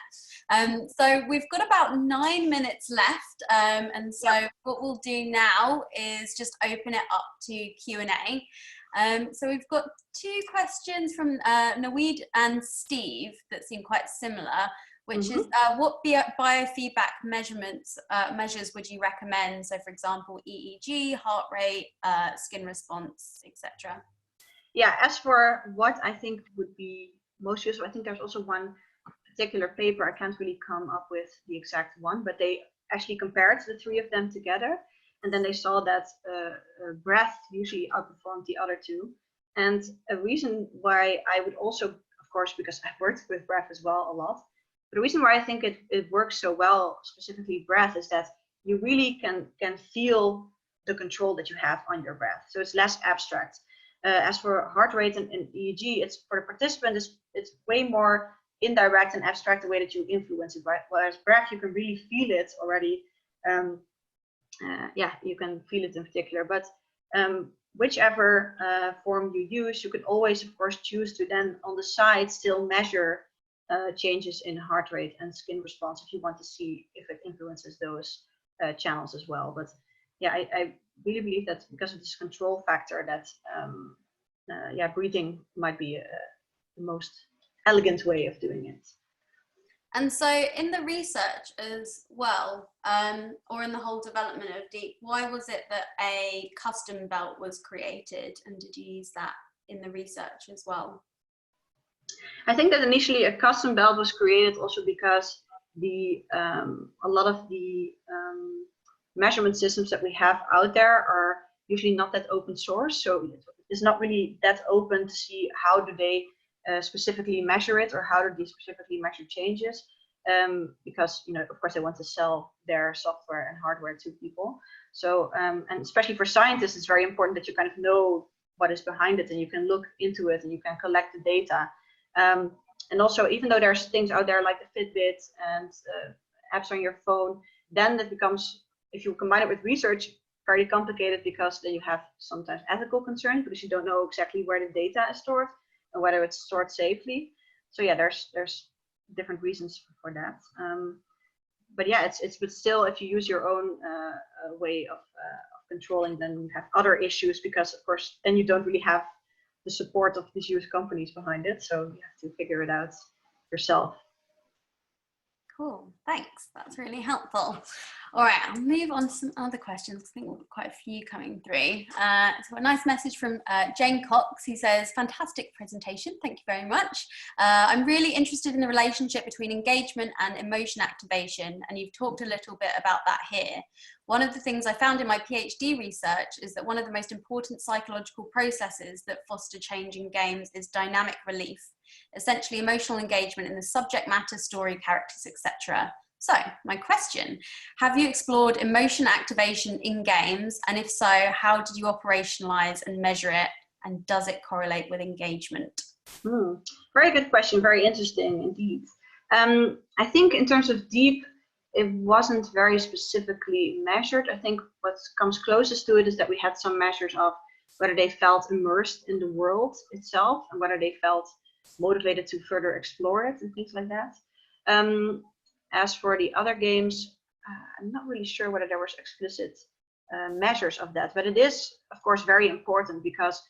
So we've got about 9 minutes left. And so what we'll do now is just open it up to Q&A. So we've got 2 questions from Naweed and Steve that seem quite similar, which is what biofeedback measures would you recommend? So for example, EEG, heart rate, skin response, etc. Yeah, as for what I think would be most useful, I think there's also one particular paper, I can't really come up with the exact one, but they actually compared the 3 of them together. And then they saw that breath usually outperformed the other 2. And a reason why I would also, of course, because I've worked with breath as well a lot, but the reason why I think it works so well, specifically breath, is that you really can feel the control that you have on your breath. So it's less abstract. As for heart rate and EEG, it's for the participant, it's way more indirect and abstract the way that you influence it, right? Whereas breath, you can really feel it already. You can feel it in particular, but whichever form you use, you can always, of course, choose to then on the side still measure changes in heart rate and skin response if you want to see if it influences those channels as well. But yeah, I really believe that because of this control factor that breathing might be the most elegant way of doing it. And so in the research as well, or in the whole development of DEEP, why was it that a custom belt was created, and did you use that in the research as well? I think that initially a custom belt was created also because a lot of the measurement systems that we have out there are usually not that open source, so it's not really that open to see how do they specifically measure it, or how do they specifically measure changes, because of course they want to sell their software and hardware to people. So and especially for scientists, it's very important that you kind of know what is behind it, and you can look into it and you can collect the data. And also, even though there's things out there like the Fitbit and apps on your phone, then that becomes, if you combine it with research, very complicated, because then you have sometimes ethical concerns because you don't know exactly where the data is stored and whether it's stored safely. So yeah, there's different reasons for that. But yeah, but still, if you use your own way of controlling, then you have other issues, because of course then you don't really have the support of these huge companies behind it. So you have to figure it out yourself. Cool, thanks. That's really helpful. All right, I'll move on to some other questions. I think we've got quite a few coming through. So a nice message from Jane Cox, who says, fantastic presentation, thank you very much. I'm really interested in the relationship between engagement and emotion activation, and you've talked a little bit about that here. One of the things I found in my PhD research is that one of the most important psychological processes that foster change in games is dynamic relief, essentially emotional engagement in the subject matter, story, characters, etc. So my question, have you explored emotion activation in games? And if so, how did you operationalize and measure it? And does it correlate with engagement? Very good question, very interesting indeed. I think in terms of DEEP, it wasn't very specifically measured. I think what comes closest to it is that we had some measures of whether they felt immersed in the world itself and whether they felt motivated to further explore it and things like that. As for the other games, I'm not really sure whether there was explicit measures of that, but it is, of course, very important because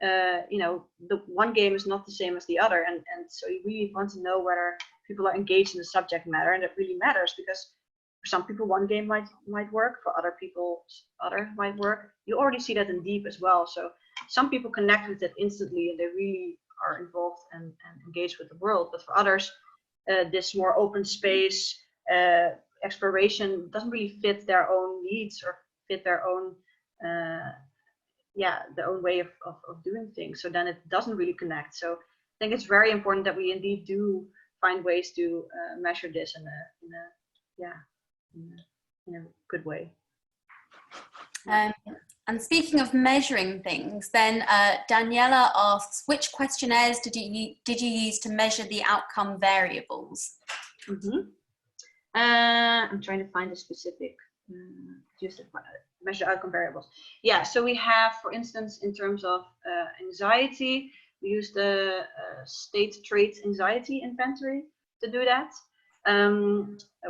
the one game is not the same as the other, and so you really want to know whether people are engaged in the subject matter, and it really matters because for some people one game might work, for other people other might work. You already see that in DEEP as well. So some people connect with it instantly and they really are involved and engaged with the world, but for others this more open space exploration doesn't really fit their own needs or fit their own their own way of doing things. So then it doesn't really connect. So I think it's very important that we indeed do find ways to measure this in a good way. And speaking of measuring things, then Daniela asks, which questionnaires did you use to measure the outcome variables? I'm trying to find a specific just measure outcome variables. Yeah, so we have, for instance, in terms of anxiety, we use the state trait anxiety inventory to do that.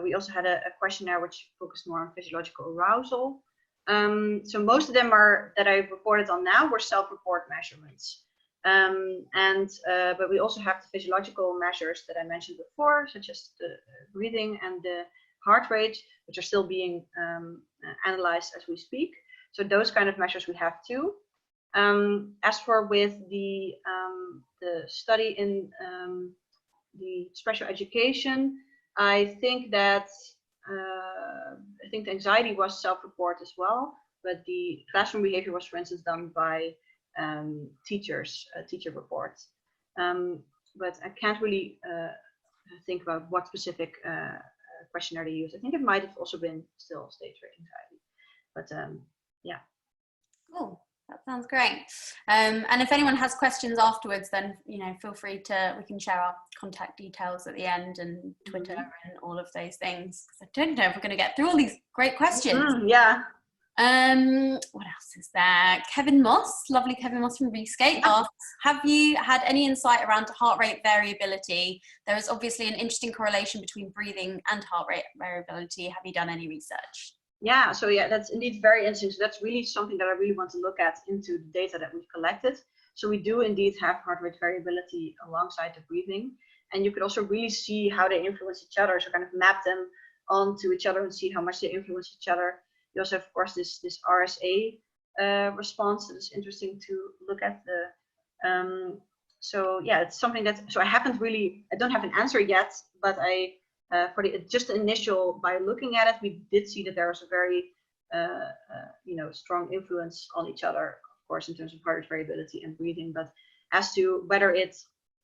We also had a questionnaire which focused more on physiological arousal. So most of them are that I've reported on now were self-report measurements. But we also have the physiological measures that I mentioned before, such as the breathing and the heart rate, which are still being analyzed as we speak. So those kind of measures we have too. As for with the study in the special education, I think that the anxiety was self-report as well, but the classroom behavior was, for instance, done by teachers, teacher reports. But I can't really think about what specific questionnaire they use. I think it might have also been still state trait anxiety, but yeah. Cool. That sounds great. And if anyone has questions afterwards, then feel free to. We can share our contact details at the end and Twitter and all of those things. I don't know if we're going to get through all these great questions. Yeah. What else is there? Kevin Moss, lovely Kevin Moss from Rescape asks, have you had any insight around heart rate variability? There is obviously an interesting correlation between breathing and heart rate variability. Have you done any research? Yeah, so yeah, that's indeed very interesting. So that's really something that I really want to look at into the data that we've collected. So we do indeed have heart rate variability alongside the breathing. And you could also really see how they influence each other. So kind of map them onto each other and see how much they influence each other. You also have, of course, this RSA response that is interesting to look at. So yeah, it's something that, so I don't have an answer yet, but for just the initial, by looking at it, we did see that there was a very strong influence on each other, of course, in terms of heart rate variability and breathing. But as to whether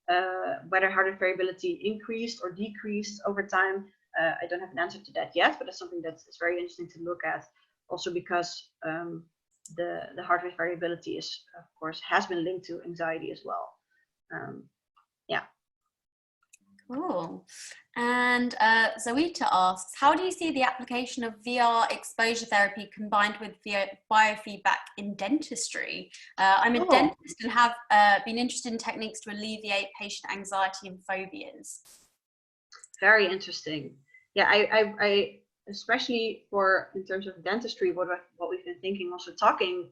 heart rate variability increased or decreased over time, I don't have an answer to that yet, but it's something that's very interesting to look at. Also because the heart rate variability has been linked to anxiety as well. Yeah. Cool. And Zoita asks, how do you see the application of VR exposure therapy combined with biofeedback in dentistry? I'm a dentist and have been interested in techniques to alleviate patient anxiety and phobias. Very interesting. Yeah, I especially in terms of dentistry, what we've been thinking, also talking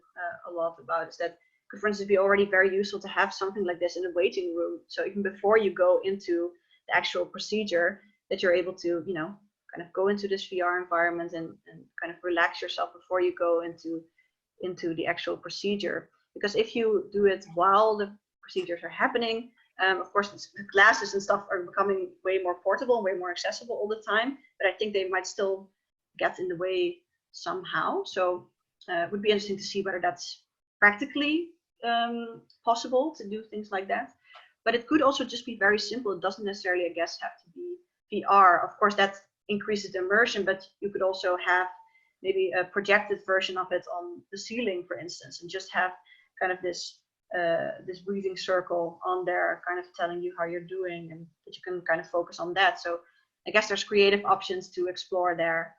a lot about, is that could, for instance, be already very useful to have something like this in a waiting room. So even before you go into the actual procedure, that you're able to, kind of go into this VR environment and kind of relax yourself before you go into the actual procedure. Because if you do it while the procedures are happening, of course, the glasses and stuff are becoming way more portable, way more accessible all the time, but I think they might still get in the way somehow. So it would be interesting to see whether that's practically possible to do things like that. But it could also just be very simple. It doesn't necessarily, I guess, have to be VR. Of course, that increases the immersion, but you could also have maybe a projected version of it on the ceiling, for instance, and just have kind of this breathing circle on there, kind of telling you how you're doing, and that you can kind of focus on that. So I guess there's creative options to explore there.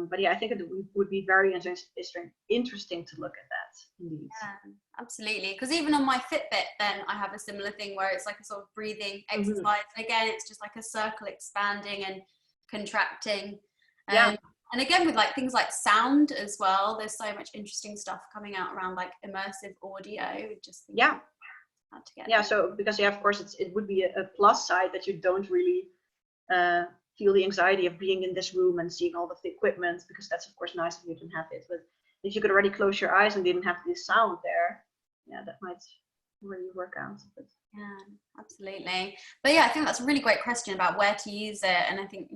But yeah, I think it would be very interesting to look at that, indeed. Yeah, absolutely. Because even on my Fitbit, then I have a similar thing where it's like a sort of breathing exercise. And again, it's just like a circle expanding and contracting. And again, with like things like sound as well, there's so much interesting stuff coming out around like immersive audio. How to get so because of course it would be a plus side that you don't really feel the anxiety of being in this room and seeing all the equipment, because that's of course nice if you don't have it. But if you could already close your eyes and didn't have this sound there, that might really work out. But yeah, absolutely. But yeah, I think that's a really great question about where to use it. And I think,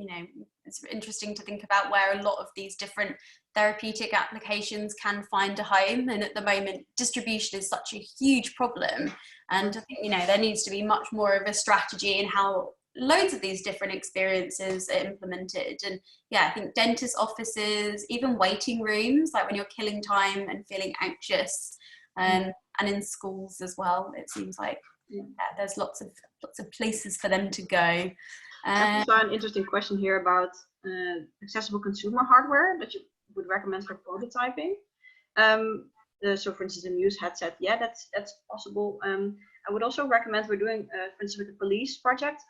it's interesting to think about where a lot of these different therapeutic applications can find a home. And at the moment, distribution is such a huge problem. And I think, there needs to be much more of a strategy in how loads of these different experiences are implemented. And yeah, I think dentist offices, even waiting rooms, like when you're killing time and feeling anxious, and in schools as well, it seems like there's lots of places for them to go. I saw an interesting question here about accessible consumer hardware that you would recommend for prototyping. So for instance, a Muse headset, yeah, that's possible. I would also recommend, we're doing, for instance, with the police project,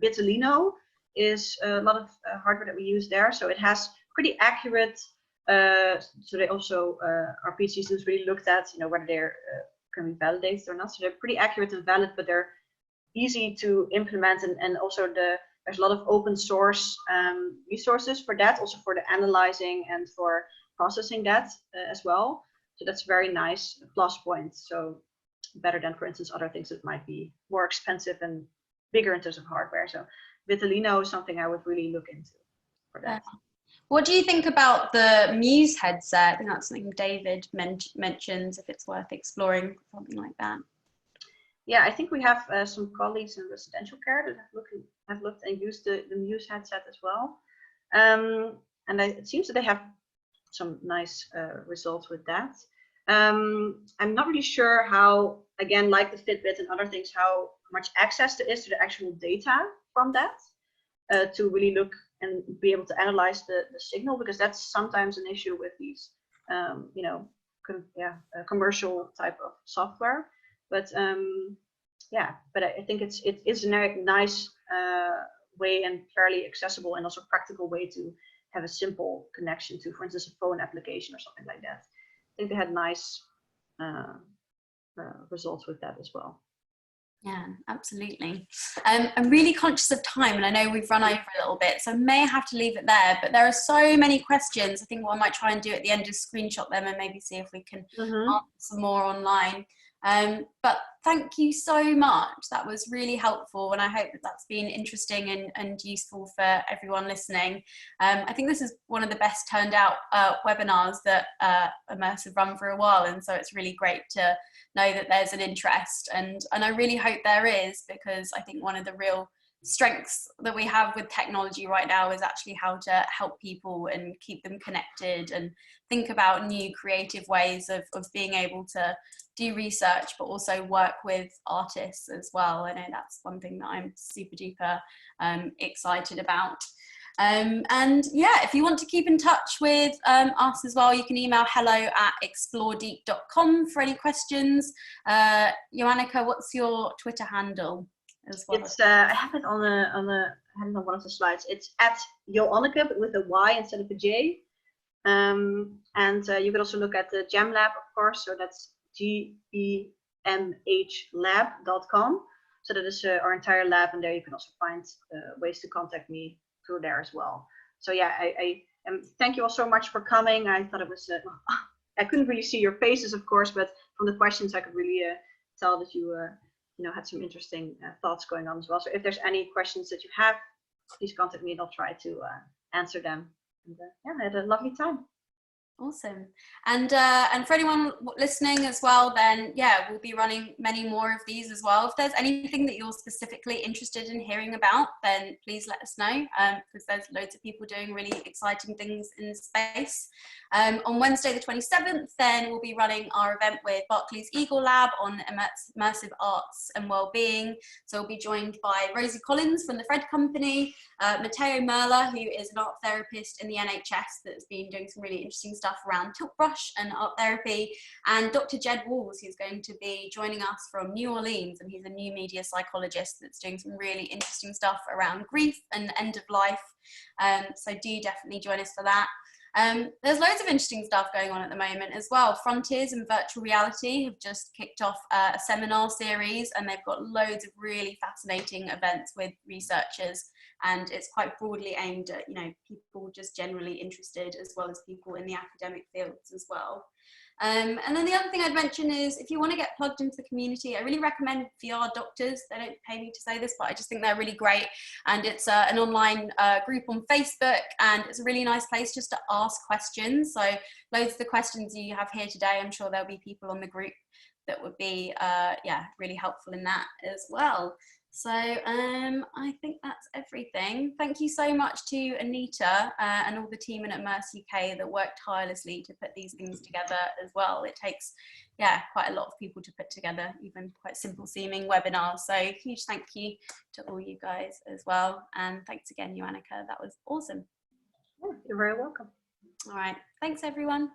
Bitolino is a lot of hardware that we use there. So it has pretty accurate, so they also, our PhD students really looked at, whether they're can be validated or not. So they're pretty accurate and valid, but they're easy to implement. And also there's a lot of open source resources for that, also for the analyzing and for processing that as well. So that's a very nice plus point. So better than, for instance, other things that might be more expensive and bigger in terms of hardware. So Vitellino is something I would really look into for that. What do you think about the Muse headset? I think that's something David mentions, if it's worth exploring, something like that. Yeah, I think we have some colleagues in residential care that have looked and used the Muse headset as well. And it seems that they have some nice results with that. I'm not really sure how, again, like the Fitbit and other things, how much access there is to the actual data from that to really look and be able to analyze the signal, because that's sometimes an issue with these, commercial type of software. But yeah, but I think it is a nice way and fairly accessible and also practical way to have a simple connection to, for instance, a phone application or something like that. I think they had nice results with that as well. Yeah, absolutely. I'm really conscious of time, and I know we've run over a little bit, so I may have to leave it there, but there are so many questions. I think what I might try and do at the end is screenshot them and maybe see if we can answer some more online. But thank you so much. That was really helpful, and I hope that that's been interesting and useful for everyone listening. I think this is one of the best turned out webinars that Immerse have run for a while, and so it's really great to know that there's an interest, and I really hope there is, because I think one of the real strengths that we have with technology right now is actually how to help people and keep them connected and think about new creative ways of being able to do research, but also work with artists as well. I know that's one thing that I'm super duper excited about. And yeah, if you want to keep in touch with us as well, you can email hello@exploredeep.com for any questions. Joanneke, what's your Twitter handle as well? It's I have it on one of the slides. It's @Joanneke, but with a Y instead of a J. And you can also look at the Gem Lab, of course. So that's gemhlab.com. So that is our entire lab, and there you can also find ways to contact me through there as well. So yeah, I thank you all so much for coming. I thought it was I couldn't really see your faces, of course, but from the questions I could really tell that you had some interesting thoughts going on as well. So if there's any questions that you have, please contact me and I'll try to answer them. And yeah, I had a lovely time. Awesome. And for anyone listening as well, then yeah, we'll be running many more of these as well. If there's anything that you're specifically interested in hearing about, then please let us know, because there's loads of people doing really exciting things in space. On Wednesday the 27th, then we'll be running our event with Barclays Eagle Lab on immersive arts and wellbeing. So we'll be joined by Rosie Collins from the Fred Company, Matteo Merla, who is an art therapist in the NHS that's been doing some really interesting stuff around tilt brush and art therapy, and Dr. Jed Walls, who's going to be joining us from New Orleans, and he's a new media psychologist that's doing some really interesting stuff around grief and end of life. So do definitely join us for that. There's loads of interesting stuff going on at the moment as well. Frontiers in Virtual Reality have just kicked off a seminar series, and they've got loads of really fascinating events with researchers, and it's quite broadly aimed at people just generally interested, as well as people in the academic fields as well. And then the other thing I'd mention is, if you want to get plugged into the community, I really recommend VR Doctors. They don't pay me to say this, but I just think they're really great. And it's an online group on Facebook, and it's a really nice place just to ask questions. So loads of the questions you have here today, I'm sure there'll be people on the group that would be really helpful in that as well. So I think that's everything. Thank you so much to Anita and all the team in Immerse UK that worked tirelessly to put these things together as well. It takes quite a lot of people to put together even quite simple seeming webinars. So huge thank you to all you guys as well. And thanks again, Joanneke. That was awesome. You're very welcome. All right. Thanks, everyone.